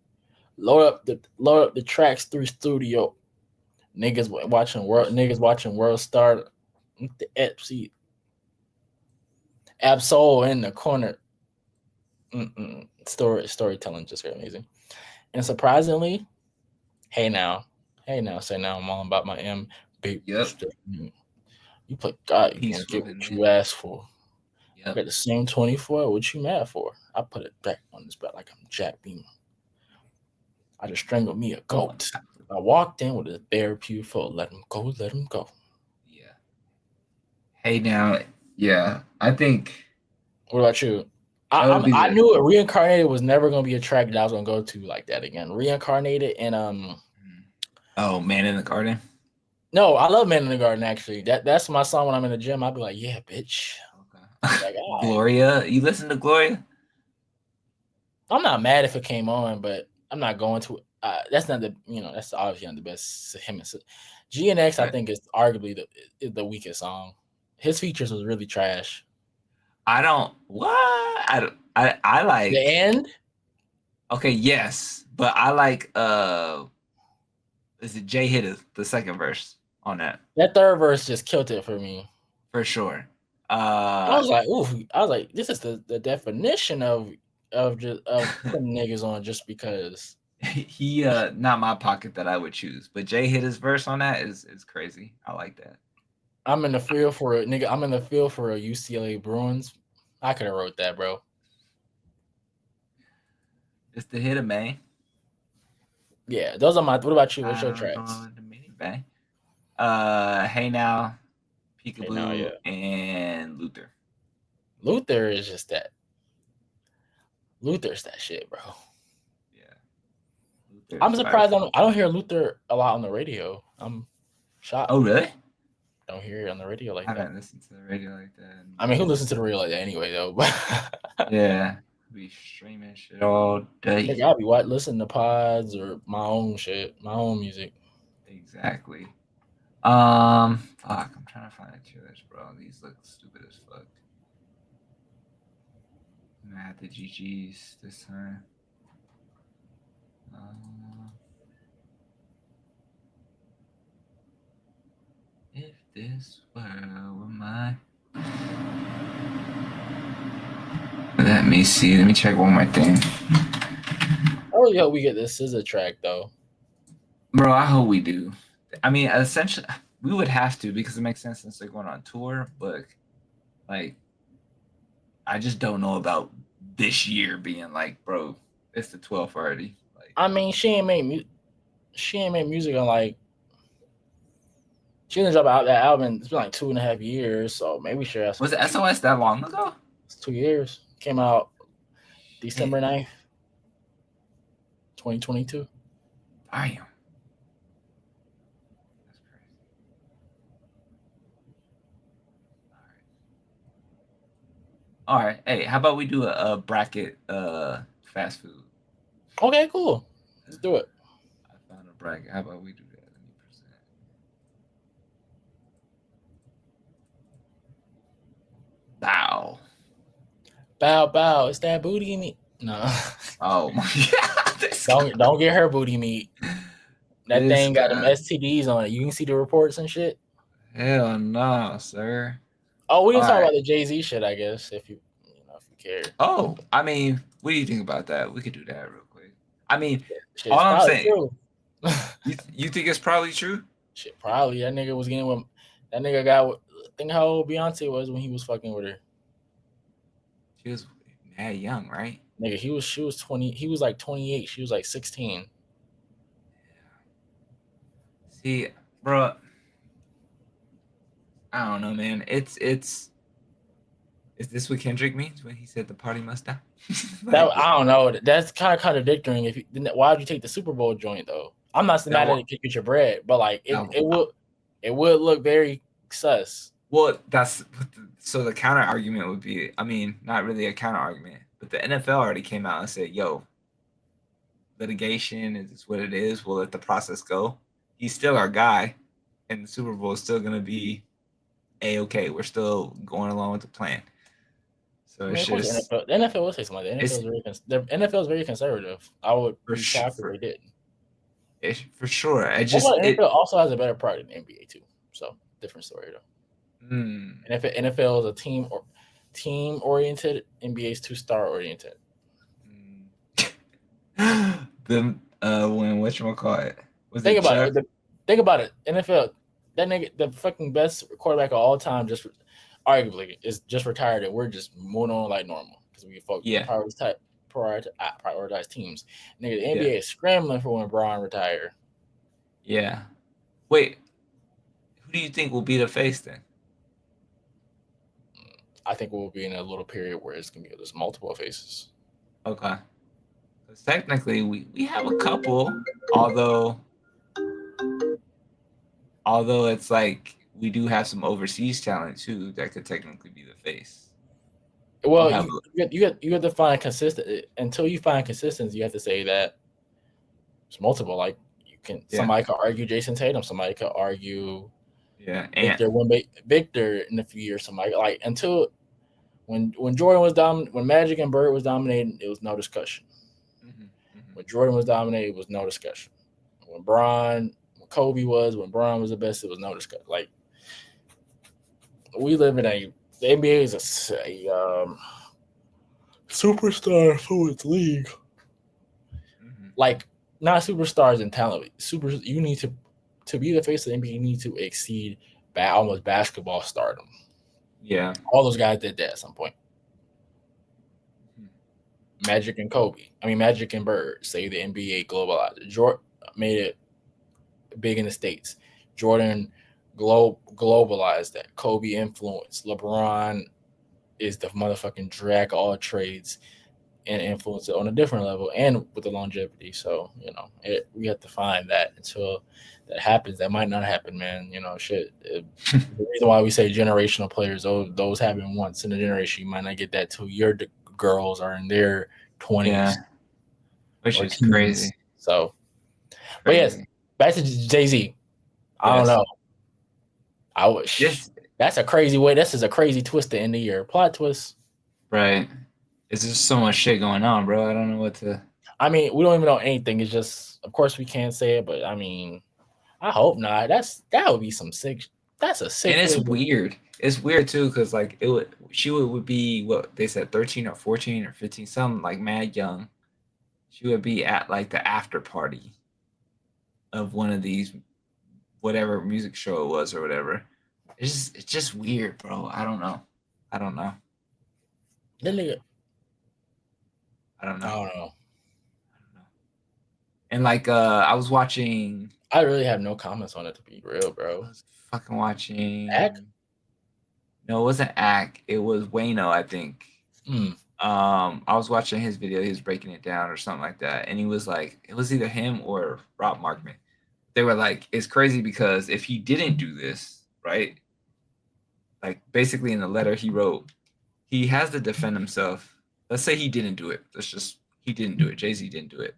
Load up the tracks through studio. Niggas watching World Star. The Epsi. Absol in the corner. Storytelling just very amazing. And surprisingly, hey now, say now I'm all about my M. Baby, yep. You play God, you gonna get what you asked for. Yep. I got the same 24. What you mad for? I put it back on this belt like I'm Jack Beamer. I just strangled me a goat. I walked in with a bare pew full. Let him go. Yeah. Hey now, yeah, I think What about you? that would be I the. knew it. Reincarnated was never gonna be a track that I was gonna go to like that again. Reincarnated and Oh, Man in the Garden. no, I love Man in the Garden actually. That's my song when I'm in the gym. I'll be like, yeah, bitch. I'll be Okay. like, all right. Gloria, you listen to Gloria? I'm not mad if it came on, but I'm not going to. That's not the that's obviously not the best him and G and X. I Right. think is arguably the weakest song. His features was really trash. I don't. What? I The like. end, Okay, yes, but I like. Is it Jay hit the second verse on that that third verse just killed it for me. for sure. I Uh, was like, ooh, I was like, this is the definition of putting niggas on just because. he not my pocket that I would choose, but Jay hit his verse on that is crazy. I like that. I'm in the field for a nigga. I'm in the field for a UCLA Bruins. I could have wrote that, bro. It's the hit of May. Yeah, those are my. What about you? What's I your don't tracks? know the minivan. Hey now, Hey, now, yeah. Peekaboo, and Luther. Luther is just that. Luther's that shit, bro. Yeah, I'm Luther's by surprised far. I don't hear Luther a lot on the radio. I'm shocked. Oh really? Don't hear it on the radio I like that. haven't listened to the radio like that in I mean, who months. listens to the radio like that anyway, though? Yeah, be streaming shit all Nigga, day. I'll be listening to pods or my own shit, my own music. Exactly. Fuck. I'm trying to find the trailers, bro. These look stupid as fuck. I'm gonna have the GGs this time. Uh, if this world were mine. Let me see. Let me check one more thing. I really hope we get this scissor track though. Bro, I hope we do. I mean, essentially, we would have to because it makes sense since they're going on tour. But like, I just don't know about this year being like, bro, it's the 12th already. Like, I mean, she ain't made music in like she didn't drop out that album. It's been like 2.5 years, so maybe we should have some was it features. SOS that long ago? It's 2 years. Came out December Shit. 9th, 2022. Damn. That's crazy. All right. Hey, how about we do a bracket fast food? Okay, cool. Let's do it. I found a bracket. How about we do that? Let me present. Bow. Bow bow. It's that booty meat. No. Oh my god. Don't get her booty meat. That This thing got them guy. STDs on it. You can see the reports and shit. Hell no, sir. Oh, we All can talk right. about the Jay-Z shit, I guess, if if you care. Oh, I mean, what do you think about that? We could do that real quick. I mean, Shit, all it's I'm probably saying, true. you think it's probably true? Shit, probably that nigga was getting with that nigga got. Think how old Beyonce was when he was fucking with her. She was mad young, right? Nigga, she was 20. He was like 28. She was like 16. See, bro, I don't know, man. It's. Is this what Kendrick means when he said the party must stop? That Like, I don't know. That's kind of contradictory. If you, why would you take the Super Bowl joint though? I'm not that mad at one, it to get your bread, but like no. it would look very sus. Well, that's so the counter argument would be. I mean, not really a counter argument, but the NFL already came out and said, "Yo, litigation is what it is. We'll let the process go." He's still our guy, and the Super Bowl is still gonna be a-okay. We're still going along with the plan. So I mean, it's of course, just the NFL will say something like that. it's The NFL is very conservative. I would for be shocked if sure. they didn't. It's for sure. I That's just why the NFL also has a better product than NBA too. So different story though. mm, And if NFL is a team oriented, NBA is 2-star oriented. the when whatchamacallit was Think it about Chuck? it. Think about it. NFL, that nigga, the fucking best quarterback of all time, just arguably is just retired, and we're just moving on like normal because we Yeah, prioritize teams. Nigga, the yeah, NBA is scrambling for when Bron retire. yeah. Wait, who do you think will be the face then? I think we'll be in a little period where it's gonna be there's multiple faces. Okay. Because technically, we have a couple, although it's like we do have some overseas talent too that could technically be the face. Well, you have to find consistent until you find consistency. You have to say that it's multiple. Like somebody could argue Jason Tatum. Somebody could argue Victor in a few years. Somebody like until when Jordan was when Magic and Bird was dominating, it was no discussion. When Jordan was dominating, it was no discussion. When Kobe when Bron was the best, it was no discussion. Like we live in the NBA is a superstar fluid league. Like not superstars in talent. You need to be the face of the NBA. You need to exceed almost basketball stardom. Yeah, all those guys did that at some point. Magic and Bird saved the NBA globalized. Jordan made it big in the States. Jordan globalized that. Kobe influenced. LeBron is the motherfucking drag all trades and influence it on a different level and with the longevity. So, we have to find that until that happens. That might not happen, man. The reason why we say generational players, those happen once in a generation. You might not get that till your girls are in their 20s. Yeah. Which is teens. Crazy. So, but yes, back to Jay-Z. I don't know. That's a crazy way. This is a crazy twist to end the year. Plot twist. Right. It's just so much shit going on, bro. I don't know what to. I mean, we don't even know anything. It's just, of course, we can't say it, but I mean, I hope not. That would be some sick. That's a sick. And it's weird. It's weird too, because like she would be what they said, 13 or 14 or 15, something like mad young. She would be at like the after party of one of these, whatever music show it was or whatever. It's just weird, bro. I don't know. That nigga. I don't know. And like I was watching. I really have no comments on it, to be real, bro. I was fucking watching. Ack? No, it wasn't Ack. It was Wayno, I think. I was watching his video. He was breaking it down or something like that, and he was like, it was either him or Rob Markman. They were like, it's crazy because if he didn't do this, right? Like basically in the letter he wrote, he has to defend himself. Let's say he didn't do it. He didn't do it. Jay-Z didn't do it.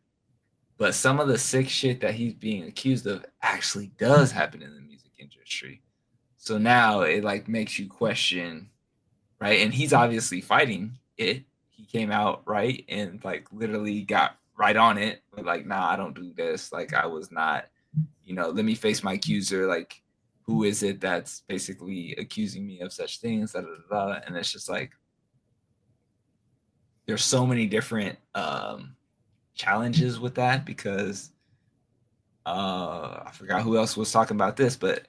But some of the sick shit that he's being accused of actually does happen in the music industry. So now it like makes you question, right? And he's obviously fighting it. He came out right and like literally got right on it. But like, nah, I don't do this. Like I was not, let me face my accuser. Like, who is it that's basically accusing me of such things? And it's just like, there's so many different challenges with that because I forgot who else was talking about this, but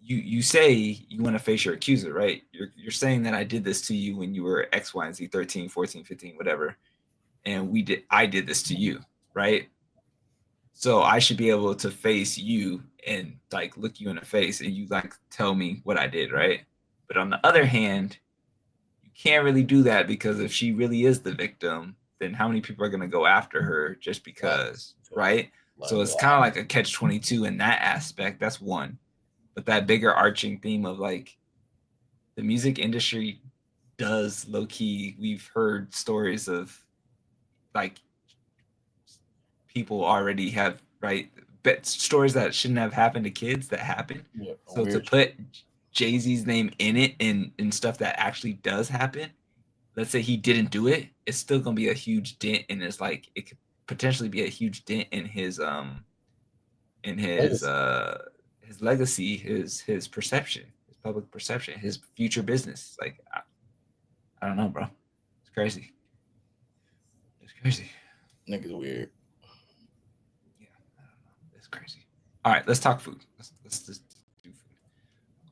you say you want to face your accuser, right? You're saying that I did this to you when you were X, Y, and Z, 13, 14, 15, whatever. And I did this to you, right? So I should be able to face you and like look you in the face and you like tell me what I did, right? But on the other hand, you can't really do that because if she really is the victim, then how many people are going to go after her just because, right? So it's kind of like a catch-22 in that aspect. That's one. But that bigger arching theme of like the music industry does low-key. We've heard stories of like people already have, right? But stories that shouldn't have happened to kids that happen. Yeah, so to put Jay-Z's name in it and stuff that actually does happen, let's say he didn't do it, it's still gonna be a huge dent in his like it could potentially be a huge dent in his legacy, his perception, his public perception, his future business. Like I don't know, bro. It's crazy. Nigga's weird. Yeah, I don't know. It's crazy. All right, let's talk food. Let's just do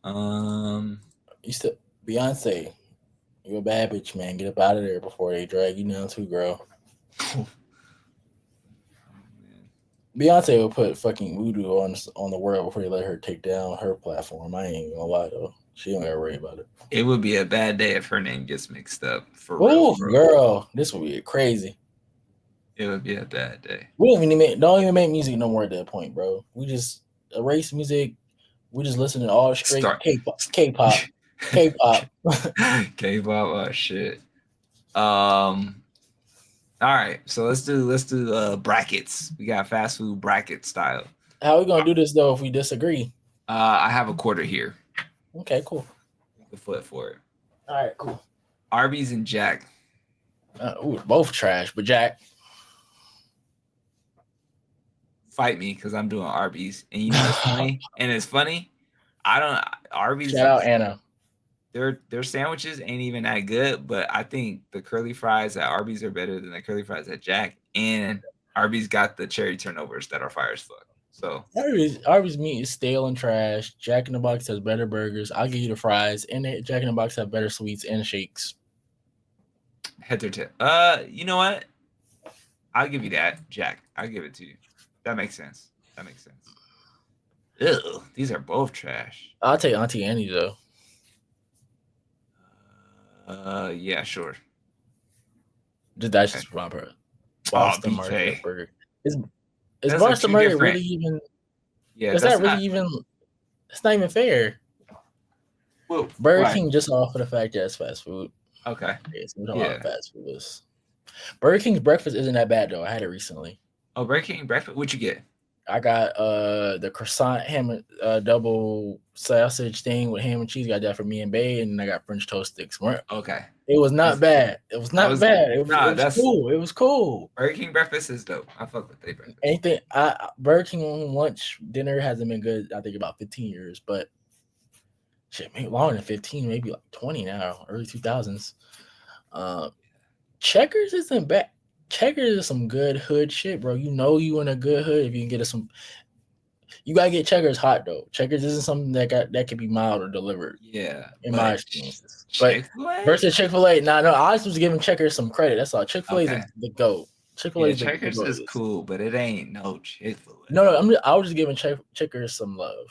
food. You still Beyonce. You're a bad bitch, man. Get up out of there before they drag you down too, girl. Beyonce will put fucking voodoo on the world before you let her take down her platform. I ain't gonna lie though. She don't gotta worry about it. It would be a bad day if her name gets mixed up. For real, Oh, girl, this would be crazy. It would be a bad day. We don't even make music no more at that point, bro. We just erase music. We just listen to all straight K-pop. K-pop. K-pop, shit. All right, so let's do brackets. We got fast food bracket style. How are we gonna do this though if we disagree? I have a quarter here. Okay, cool. You can flip for it. All right, cool. Arby's and Jack. Both trash, but Jack. Fight me because I'm doing Arby's, and you know it's funny. Arby's. Shout out Anna. Their sandwiches ain't even that good, but I think the curly fries at Arby's are better than the curly fries at Jack, and Arby's got the cherry turnovers that are fire as fuck. So Arby's meat is stale and trash. Jack in the Box has better burgers. I'll give you the fries, and Jack in the Box have better sweets and shakes. Head to tail. You know what? I'll give you that, Jack. I'll give it to you. That makes sense. Ew, these are both trash. I'll take Auntie Annie though. Yeah, sure. That's just my part. Boston Market burger. Is Boston Market really even? Yeah, is that really even? It's not even fair. Well, Burger King just off of the fact that it's fast food. Okay. We don't have fast food list. Burger King's breakfast isn't that bad though. I had it recently. Oh, Burger King breakfast. What'd you get? I got the croissant ham double sausage thing with ham and cheese. Got that for me and Bae, and I got French toast sticks. Okay. It was not bad. It was not bad. It was cool. It was cool. Burger King breakfast is dope. I fuck with their breakfast. Anything. Burger King lunch dinner hasn't been good. I think about 15 years, but shit, maybe longer than 15, maybe like 20 now. Early 2000s. Checkers isn't bad. Checkers is some good hood shit, bro. You know you in a good hood if you can get some. You gotta get Checkers hot though. Checkers isn't something that can be mild or delivered. Yeah, in my experience. But versus Chick-fil-A, no, I was giving Checkers some credit. That's all. Chick-fil-A is the GOAT. Chick-fil-A is Checkers is cool, but it ain't no Chick-fil-A. No, I was just giving Checkers some love.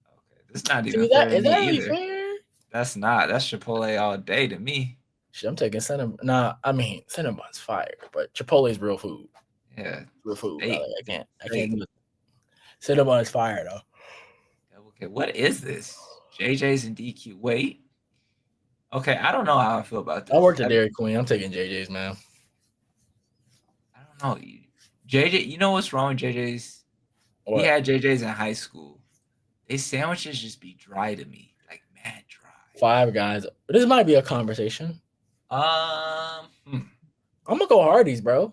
Okay, that's not even fair. Is that really fair? That's not. That's Chipotle all day to me. Shit, I'm taking Cinnabon. Nah, I mean Cinnabon's fire, but Chipotle is real food. Yeah, real food. I can't do it. Cinnabon is fire though. Okay, what is this? JJ's and DQ. Wait. Okay, I don't know how I feel about this. I worked at Dairy Queen. I'm taking JJ's, man. I don't know. JJ, you know what's wrong with JJ's? What? We had JJ's in high school. These sandwiches just be dry to me, like mad dry. Five Guys. This might be a conversation. I'm gonna go Hardee's, bro.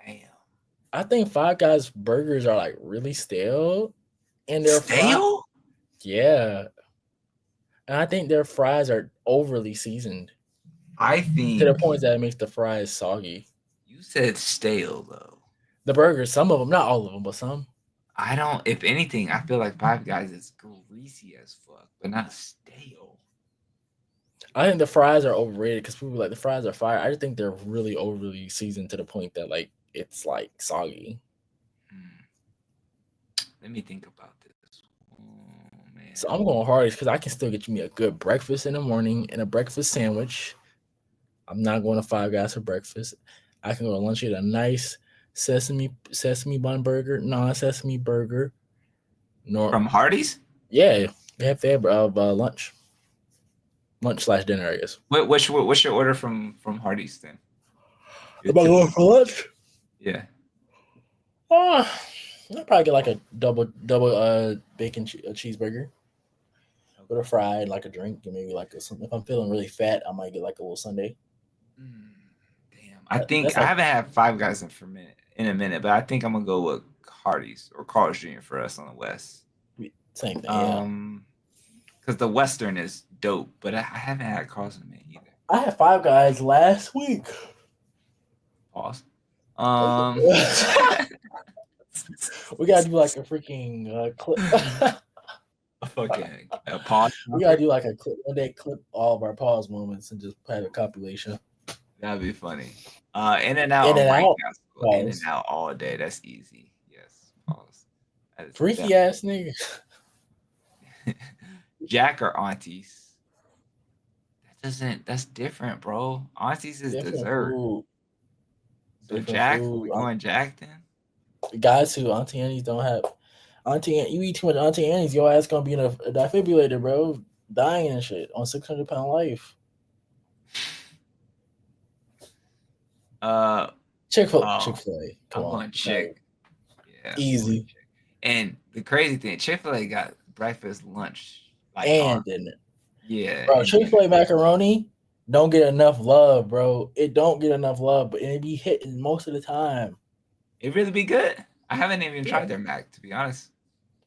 Damn. I think Five Guys burgers are like really stale, and they're stale. Yeah, and I think their fries are overly seasoned. I think to the point that it makes the fries soggy. You said stale though. The burgers, some of them, not all of them, but some. I don't. If anything, I feel like Five Guys is greasy as fuck, but not stale. I think the fries are overrated because people like the fries are fire. I just think they're really overly seasoned to the point that like it's like soggy. Let me think about this. Oh, man. So I'm going Hardee's because I can still get me a good breakfast in the morning and a breakfast sandwich. I'm not going to Five Guys for breakfast. I can go to lunch, get a nice sesame bun burger, non-sesame burger. From Hardee's? Yeah, they have lunch. Lunch/dinner, I guess. What's your order from Hardee's then? Am I going for lunch? Yeah. I'll probably get like a double bacon cheeseburger with a fry and like a drink and maybe like if I'm feeling really fat, I might get like a little sundae. Damn, I think I haven't had Five Guys in a minute, but I think I'm gonna go with Hardee's or Carl's Jr. for us on the West. Same thing. Because the Western is dope, but I haven't had Carl's in a minute either. I had Five Guys last week. Pause. We gotta do like a freaking clip. A pause. We gotta do like a clip. One day, clip all of our pause moments and just have a compilation. That'd be funny. In and out. go in and out all day. That's easy. Yes. Pause. That is Freaky ass nigga. Jack or aunties? That's different, bro. Aunties is Different dessert. food. So Different Jack, food. we going Jack then? Guys who Auntie Annie's don't have. You eat too much Auntie Annie's, your ass gonna be in a defibrillator, bro. Dying and shit on 600-pound life. Chick-fil-A. I'm going Chick. Yeah. Easy. Chick. And the crazy thing, Chick-fil-A got breakfast, lunch, and dinner. Yeah. Bro, Chick-fil-A macaroni don't get enough love, bro. It don't get enough love, but it be hitting most of the time. It really be good. I haven't even tried their mac, to be honest.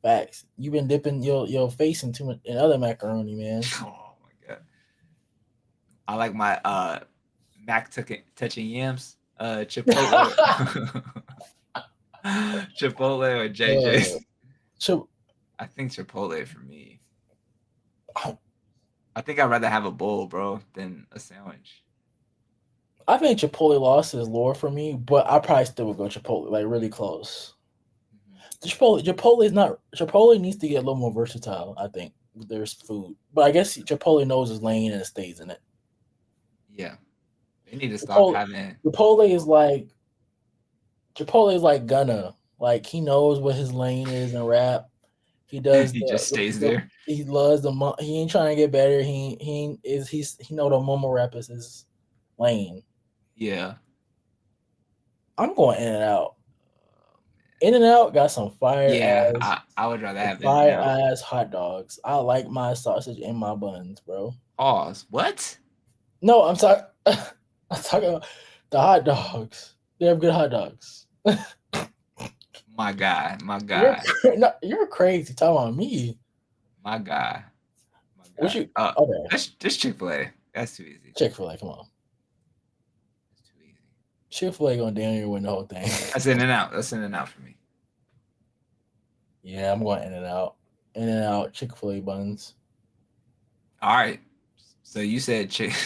Facts. You've been dipping your face in too much in other macaroni, man. Oh my god. I like my mac touching yams. Chipotle. Chipotle or JJ's. I think Chipotle for me. I think I'd rather have a bowl, bro, than a sandwich. I think Chipotle lost his lore for me, but I probably still would go Chipotle, like really close. Chipotle needs to get a little more versatile, I think. There's food. But I guess Chipotle knows his lane and stays in it. Yeah. They need to stop having Chipotle is like Gunna. Like he knows what his lane is in rap. He does he just stays there. He loves he ain't trying to get better. He know the mumble rap is his lane. Yeah. I'm going In-N-Out. In-N-Out got some fire. Yeah, I would rather have fire ass hot dogs. I like my sausage in my buns, bro. Pause. What? No, I'm talking about the hot dogs. They have good hot dogs. My guy. You're crazy. Talking about me. My guy. Okay. This Chick-fil-A. That's too easy. Chick-fil-A, come on. That's too easy. Chick-fil-A gonna damn near win the whole thing. That's In-N-Out. That's In-N-Out for me. Yeah, I'm going In-N-Out. In-N-Out Chick-fil-A buns. All right. So you said Chick-fil-A?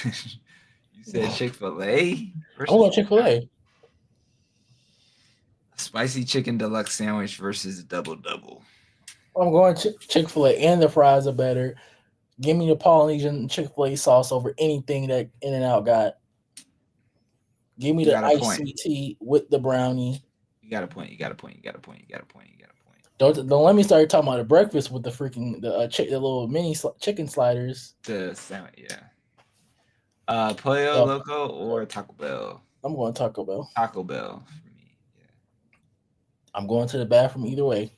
I'm going Chick-fil-A. Spicy chicken deluxe sandwich versus double. I'm going Chick-fil-A, and the fries are better. Give me the Polynesian Chick-fil-A sauce over anything that In-N-Out got. Give me the iced sweet tea with the brownie. You got a point. Don't let me start talking about the breakfast with the freaking the little mini chicken sliders. The sandwich, yeah. Pollo Loco or Taco Bell? I'm going Taco Bell. Taco Bell for me. Yeah. I'm going to the bathroom either way.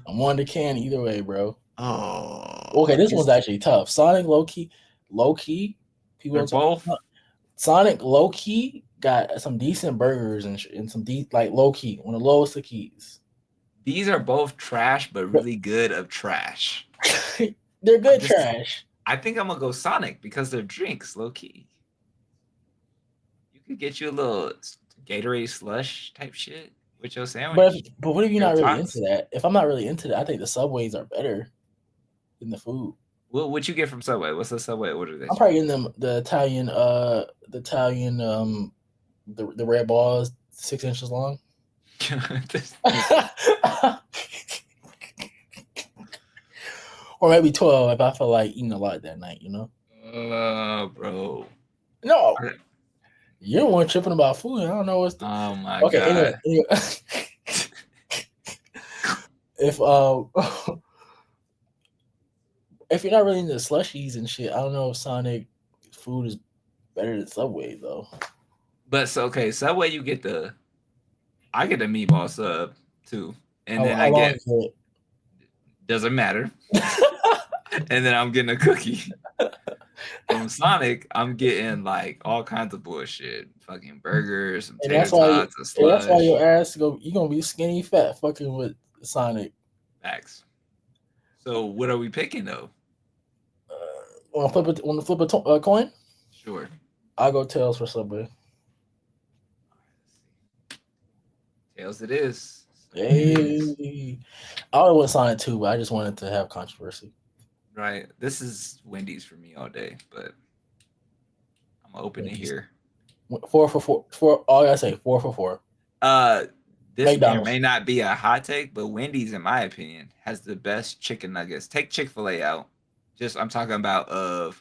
I'm on the can either way, bro. Oh. Okay, this one's actually tough. Sonic low key. People both. Sonic low key got some decent burgers and some like low key, one of the lowest of keys. These are both trash, but really good of trash. They're good trash. I think I'm gonna go Sonic because they're drinks, low key. You could get you a little Gatorade slush type shit with your sandwich. But what if you're not really into that? If I'm not really into that, I think the Subways are better than the food. What you get from Subway? What's the Subway order? I'm probably getting them the Italian the red balls 6 inches long. Or maybe 12 if I feel like eating a lot that night, you know? Bro. No. You're the one tripping about food. I don't know what's oh my god. Anyway. If you're not really into slushies and shit, I don't know if Sonic food is better than Subway though. But Subway I get the meatball sub too. And then I get doesn't matter. And then I'm getting a cookie. From Sonic, I'm getting like all kinds of bullshit. Fucking burgers, some tater tots, a slush. That's why your ass you're gonna be skinny fat fucking with Sonic. Facts. So what are we picking though? Want to flip a coin? Sure. I'll go tails for Subway. Tails it is. Hey. I would want Sonic too, but I just wanted to have controversy. Right. This is Wendy's for me all day, but I'm open to hear. 4 for 4. All I gotta say, 4 for 4. This may or McDonald's. may not be a hot take, but Wendy's, in my opinion, has the best chicken nuggets. Take Chick-fil-A out. I'm talking about Burger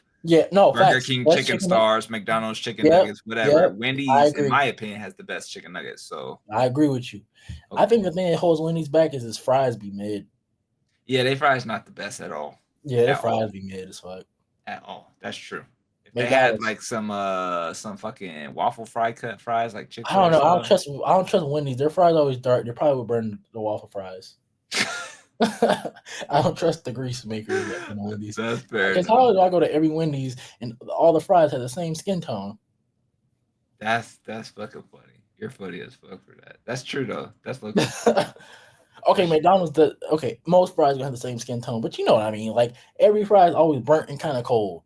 Facts. King Best chicken chicken nugget. stars, McDonald's chicken Yep, nuggets, whatever. yep. I Wendy's, in agree. my opinion, has the best chicken nuggets. So I agree with you. okay. I think the thing that holds Wendy's back is his fries be mid. Yeah, they fries not the best at all. Yeah, their fries be mid as fuck. At all. That's true. If they had like some fucking waffle fry cut fries like Chick-fil-A. I don't know. I don't trust Wendy's. Their fries always dark. They probably would burn the waffle fries. I don't trust the grease makers at Wendy's. That's fair. Because how do I go to every Wendy's and all the fries have the same skin tone? That's fucking funny. You're funny as fuck for that. That's true though. That's fucking okay, McDonald's most fries gonna have the same skin tone, but you know what I mean. Like every fry is always burnt and kind of cold.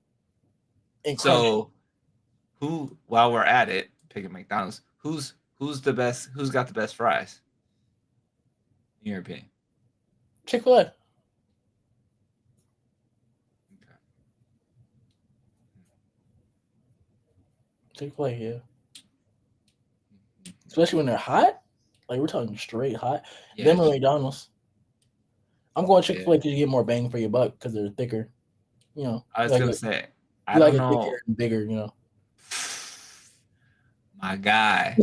So, while we're at it, picking McDonald's, who's the best? Who's got the best fries? In your opinion? Chick-fil-A. Okay. Chick-fil-A, yeah. Especially when they're hot. Like we're talking straight hot. Yeah. Them or McDonald's. I'm going Chick-fil-A because you get more bang for your buck because they're thicker. You know. I was gonna say. I don't know. Thicker and bigger, you know. My guy.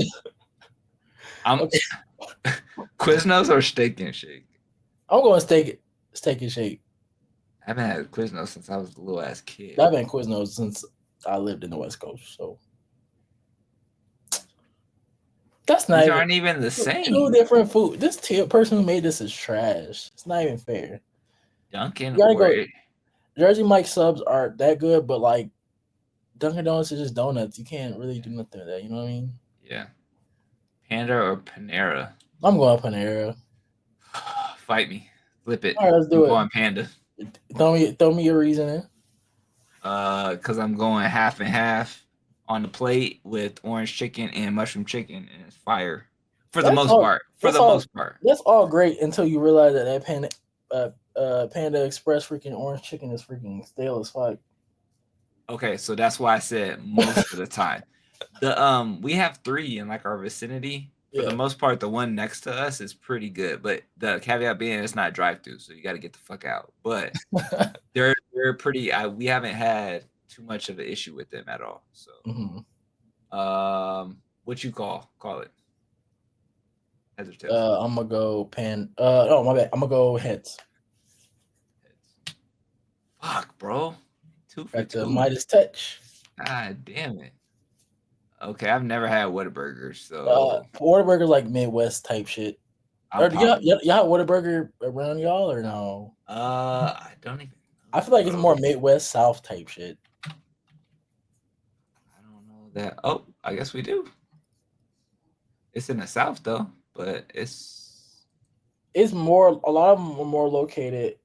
I'm Quiznos or Steak and Shake? I'm going Steak and Shake. I haven't had Quiznos since I was a little ass kid. I've been Quiznos since I lived in the West Coast, so that's not. These aren't even the same. Two different food. This person who made this is trash. It's not even fair. Dunkin' or Jersey Mike subs aren't that good, but like Dunkin' Donuts is just donuts. You can't really do nothing with that. You know what I mean? Yeah. Panda or Panera? I'm going Panera. Fight me. Flip it. All right, let's do it. I'm going Panda. Throw me your reasoning. Because I'm going half and half on the plate with orange chicken and mushroom chicken, and it's fire. For the most part. That's all great until you realize that Panda Express freaking orange chicken is freaking stale as fuck. Okay, so that's why I said most of the time. We have 3 in like our vicinity. For the most part, the one next to us is pretty good, but the caveat being it's not drive-through, so you got to get the fuck out. But they're pretty. We haven't had too much of an issue with them at all. So, what you call it? Heads or tails? I'm gonna go oh my bad. I'm gonna go heads. Fuck, bro. 2 for 2. The Midas touch. God damn it. Okay, I've never had Whataburger, so Whataburger's like Midwest type shit. Y'all have Whataburger around y'all or no? I don't even know. I feel like it's more Midwest South type shit. I don't know that. Oh, I guess we do. It's in the South though, but it's more. A lot of them are more located.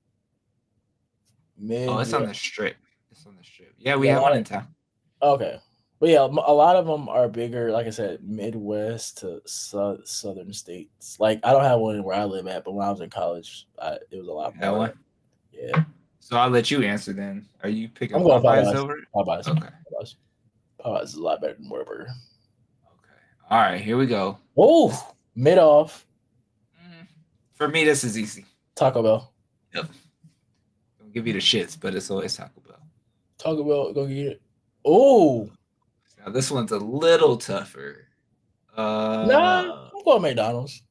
It's on the strip. Yeah, we have one in town. Okay. But yeah, a lot of them are bigger, like I said, Midwest to southern states. Like, I don't have one where I live at, but when I was in college, it was a lot more. That one? Yeah. So I'll let you answer then. Are you picking Popeyes over it? Popeyes. Okay. Popeyes is a lot better than Whataburger. Okay. All right, here we go. Oh, mid off. For me, this is easy. Taco Bell. Yep. Don't give you the shits, but it's always Taco Bell. Taco Bell, go get it. Oh. Now this one's a little tougher. Nah, I'm going McDonald's.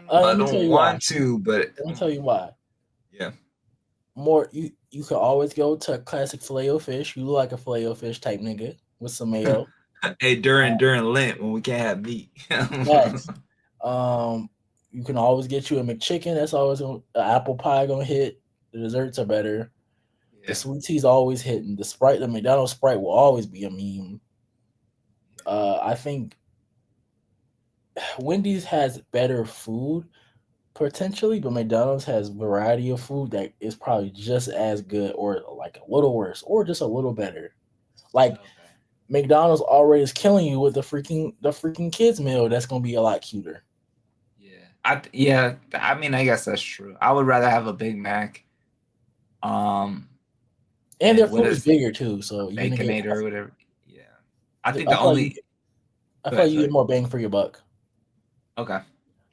I don't want to, but let me tell you why. Yeah. More you can always go to a classic Filet-O-Fish. You look like a Filet-O-Fish type nigga with some mayo. Hey, during Lent when we can't have meat. Yes. You can always get you a McChicken. That's always an apple pie gonna hit. The desserts are better. Yeah. The sweet tea's always hitting. The McDonald's Sprite will always be a meme. I think Wendy's has better food potentially, but McDonald's has variety of food that is probably just as good or like a little worse or just a little better. Like McDonald's already is killing you with the freaking kids meal that's gonna be a lot cuter. I mean, I guess that's true. I would rather have a Big Mac. And their food is bigger too, so Baconator or whatever. Yeah. I think I the feel like only. I Go feel ahead, like you sorry. get more bang for your buck. Okay,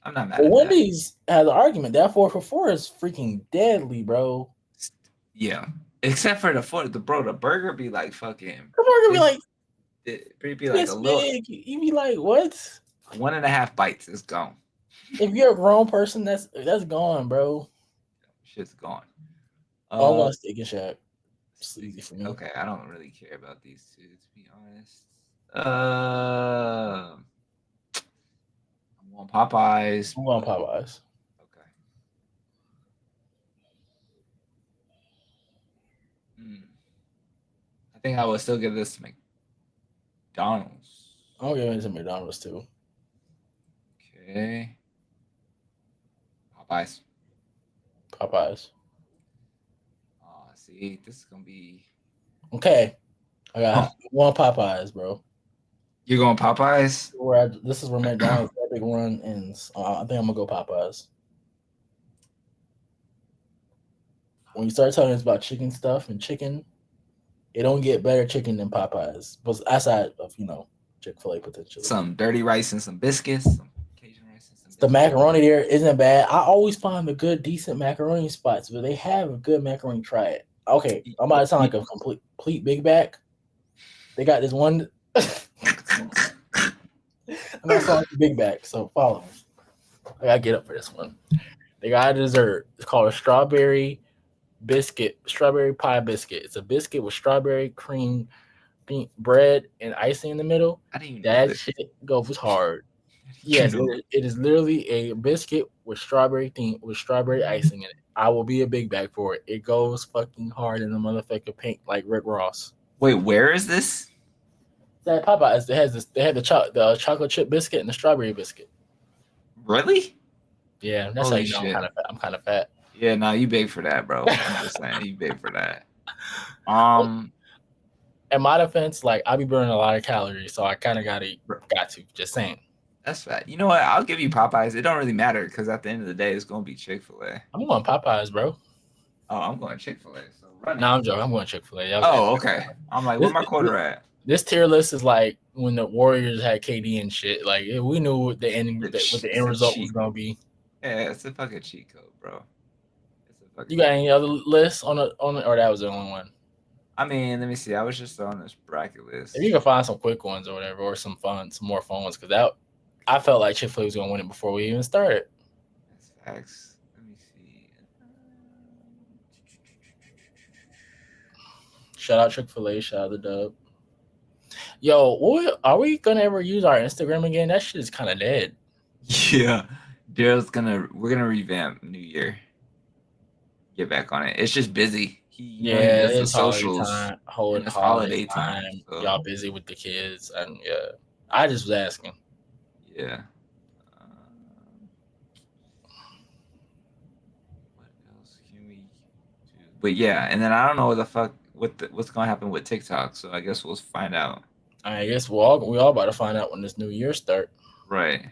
I'm not mad But at that. Wendy's has an argument. That 4 for $4 is freaking deadly, bro. Yeah, except for the burger be like fucking. The burger be like It be like a this little big. You be like, what? 1.5 bites is gone. If you're a grown person, that's gone, bro. Shit's gone. Oh, I'm going Steak and Shack. It's easy for me. Okay, I don't really care about these two to be honest. I'm on Popeyes. I'm going Popeyes. Okay. I think I would still give this to McDonald's. I'm gonna give it to McDonald's too. Okay. Popeyes. Popeyes. Oh, see, this is gonna be. Okay, I got one Popeyes, bro. You're going Popeyes? This is where McDonald's epic run ends. I think I'm gonna go Popeyes. When you start talking about chicken stuff and chicken, it don't get better chicken than Popeyes. But outside of Chick-fil-A potentially. Some dirty rice and some biscuits. Some Cajun rice and some biscuits. The macaroni there isn't bad. I always find the good, decent macaroni spots, but they have a good macaroni. Try it. Okay, I'm about to sound like a complete big back. They got this one. I'm gonna sound like a big back, so follow me. I gotta get up for this one. They got a dessert. It's called a strawberry pie biscuit. It's a biscuit with strawberry cream, bread, and icing in the middle. I didn't even know That this. shit goes hard. Yes, it is literally a biscuit with strawberry icing in it. I will be a big bag for it. It goes fucking hard in the motherfucking pink like Rick Ross. Wait, where is this? That Popeyes. They had the chocolate chip biscuit and the strawberry biscuit. Really? Yeah, that's Holy how you know shit. I'm kind of fat. Yeah, no, you big for that, bro. I'm just saying, you big for that. In my defense, like I be burning a lot of calories, so I kind of got to. Just saying. That's fat. You know what? I'll give you Popeyes. It don't really matter because at the end of the day, it's gonna be Chick-fil-A. I'm going Popeyes, bro. Oh, I'm going Chick-fil-A. So run it. No, I'm joking. I'm going Chick-fil-A. Oh, okay. I'm like, where my quarter at? This tier list is like when the Warriors had KD and shit. Like we knew what the end result was gonna be. Yeah, it's a fucking cheat code, bro. You got any other lists on or that was the only one? I mean, let me see. I was just on this bracket list. If you can find some quick ones or whatever, or some more fun ones, because I felt like Chick-fil-A was gonna win it before we even started. That's facts. Let me see. Shout out Chick-fil-A. Shout out the Dub. Yo, are we gonna ever use our Instagram again? That shit is kind of dead. Yeah, we're gonna revamp New Year. Get back on it. It's just busy. It's socials. holiday time. So. Y'all busy with the kids, and yeah, I just was asking. Yeah. What else can we do? But yeah, and then I don't know what's gonna happen with TikTok. So I guess we'll find out. I guess we all about to find out when this new year start. Right.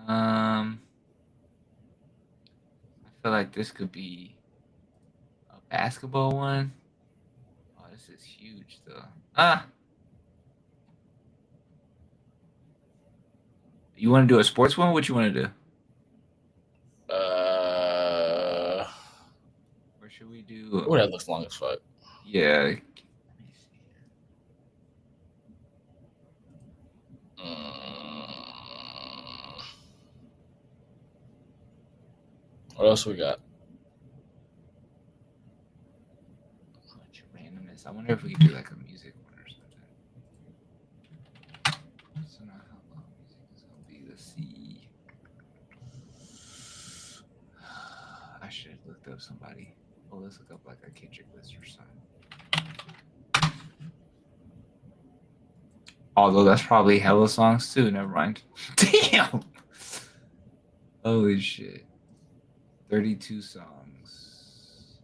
I feel like this could be a basketball one. Oh, this is huge though. You want to do a sports one? What you want to do? Or should we do? Oh, that looks long as fuck. Yeah. What else we got? Much randomness. I wonder if we could do like a music one or something. So not how long music is gonna be. Let's see. I should have looked up somebody. Oh, let's look up like a Kendrick list or something. Although that's probably hella songs too. Never mind. Damn. Holy shit. 32 songs.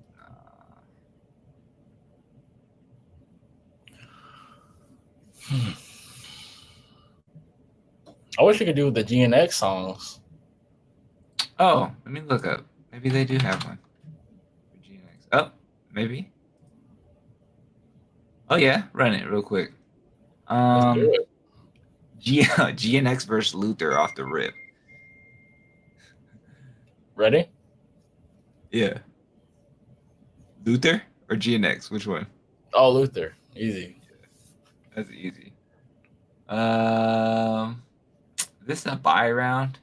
I wish we could do the GNX songs. Oh, let me look up. Maybe they do have one. For GNX. Oh, maybe. Oh yeah, run it real quick. Let's do it. GNX versus Luther off the rip. Ready? Yeah. Luther or GNX? Which one? Oh, Luther. Easy. That's easy. This is a buy round.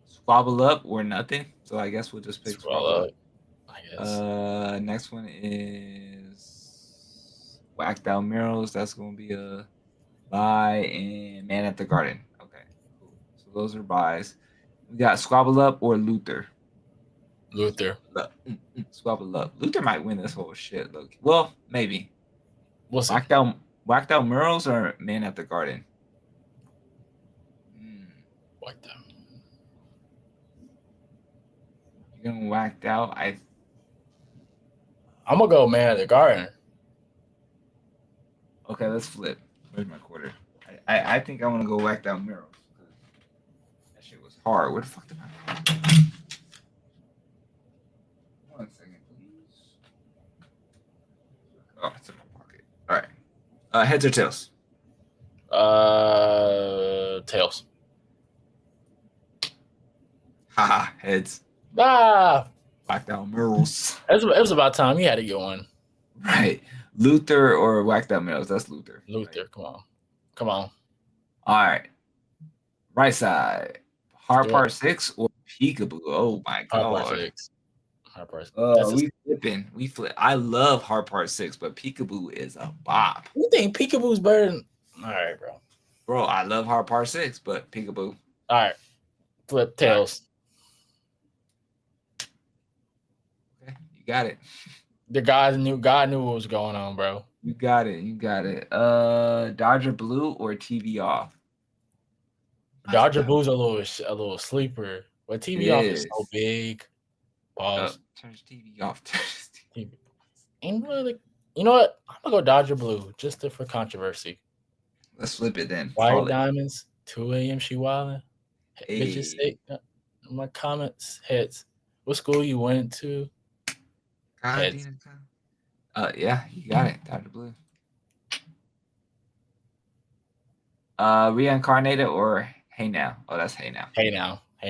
Squabble up or nothing. So I guess we'll just pick squabble up. I guess. Next one is Whacked Out Murals. That's gonna be a buy, and Man at the Garden. Okay, cool. So those are buys. We got Squabble Up or Luther. Luther. Squabble Up. Luther might win this whole shit. Look, well, maybe. We'll see. Whacked Out Murals or Man at the Garden. Whacked Out. You're gonna Whacked Out. I'm gonna go Man at the Garden. Okay, let's flip. Where's my quarter? I think I want to go Whacked Out Murals. That shit was hard. Where the fuck did I go? 1 second, please. Oh, it's in my pocket. All right. Heads or tails? Tails. Haha, heads. Whacked Out Murals. It was about time you had to get one. Right. Luther or Whacked Out Murals? That's Luther. Luther, right. Come on. All right. Right side. Hard Part 6 or Peekaboo? Oh my god. Hard Part 6. We flipping. We flip. I love Hard Part 6, but Peekaboo is a bop. You think Peekaboo's better than? All right, bro. Bro, I love Hard Part 6, but Peekaboo. All right. Flip tails. Okay, you got it. The God knew what was going on, bro. You got it. Dodger Blue or TV off? Dodger Blue's a little sleeper, but TV off is so big. Pause. Turn TV off. TV. Ain't really. You know what? I'm gonna go Dodger Blue just for controversy. Let's flip it then. White Diamonds, 2 a.m. She wildin'. Hey. Bitches say my comments heads. What school you went to? Heads. Yeah, you got it. Dodger Blue. Reincarnated or Hey Now? Oh, that's Hey Now. Hey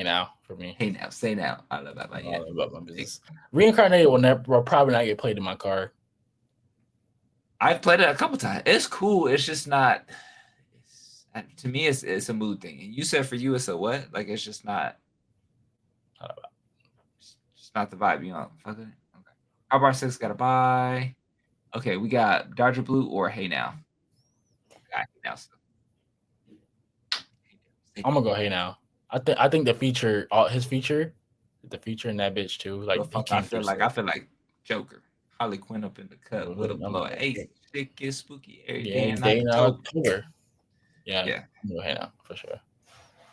Now for me. Hey Now, say now. I love that. I love about my business. Reincarnated will probably not get played in my car. I've played it a couple times. It's cool. It's just not. To me, it's a mood thing. And you said for you, it's a what? Like it's just not. It's just not the vibe. You know, fuck it. Okay. Hard Part 6 got to buy. Okay, we got Dodger Blue or Hey Now. Hey Now. I'm gonna go Hey Now. I think the feature, the feature in that bitch too. Like I feel like Joker, Harley Quinn up in the cut with a blow. Hey, shit gets spooky every day in October. Yeah. I'm gonna go Hey Now for sure.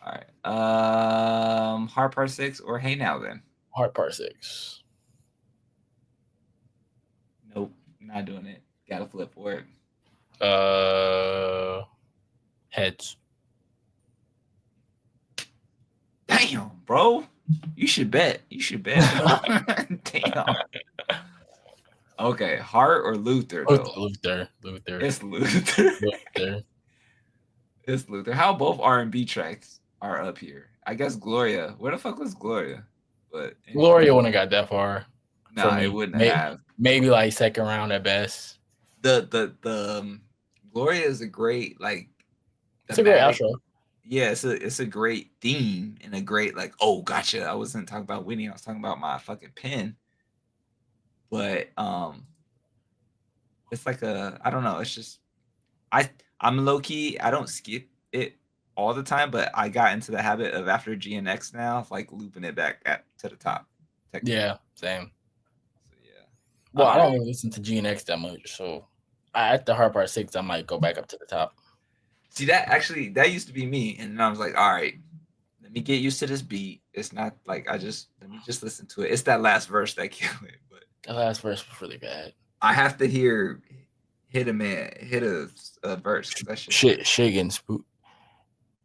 All right. Hard Part 6 or Hey Now then. Hard Part 6. Nope, not doing it. Gotta flip for it. Heads. Damn, bro. You should bet. Damn. Okay, Hart or Luther? Luther. It's Luther. It's Luther. How both R&B tracks are up here? I guess Gloria. Where the fuck was Gloria? But anyway. Gloria wouldn't have got that far. No, it wouldn't have. Maybe like second round at best. The Gloria is a great like. It's a great outro. Yeah, it's a great theme and a great like. Oh, gotcha. I wasn't talking about Whitney. I was talking about my fucking pen. But it's like I don't know. It's just I'm low key. I don't skip it all the time, but I got into the habit of after GNX now, like looping it back to the top. Yeah, same. So yeah. Well, I don't really listen to GNX that much, so at the Hard Part 6, I might go back up to the top. See that used to be me, and then I was like, all right, let me get used to this beat. It's not like let me just listen to it. It's that last verse that killed it, but the last verse was really bad. I have to hit a verse. That shit getting spooked.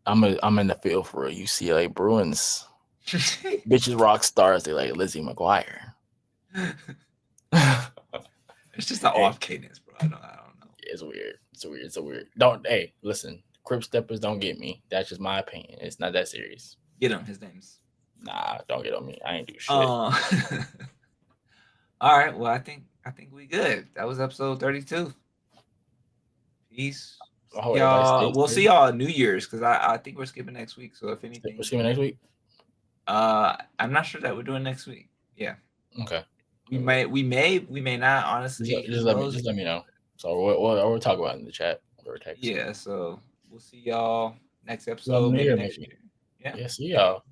I'm in the field for a UCLA Bruins. Bitches rock stars. They like Lizzie McGuire. It's just the off cadence, bro. I don't know. It's weird. It's a weird. Don't listen. Crip steppers don't get me. That's just my opinion. It's not that serious. Get him. His name's. Nah, don't get on me. I ain't do shit. All right. Well, I think we good. That was episode 32. Peace. Y'all, we'll see y'all New Year's because I think we're skipping next week. So if anything, we're skipping next week. I'm not sure that we're doing next week. Yeah. Okay. We may not. Honestly, just let me know. So we'll talk about it in the chat or text. Yeah. So we'll see y'all next episode. Maybe next year. Yeah. See y'all.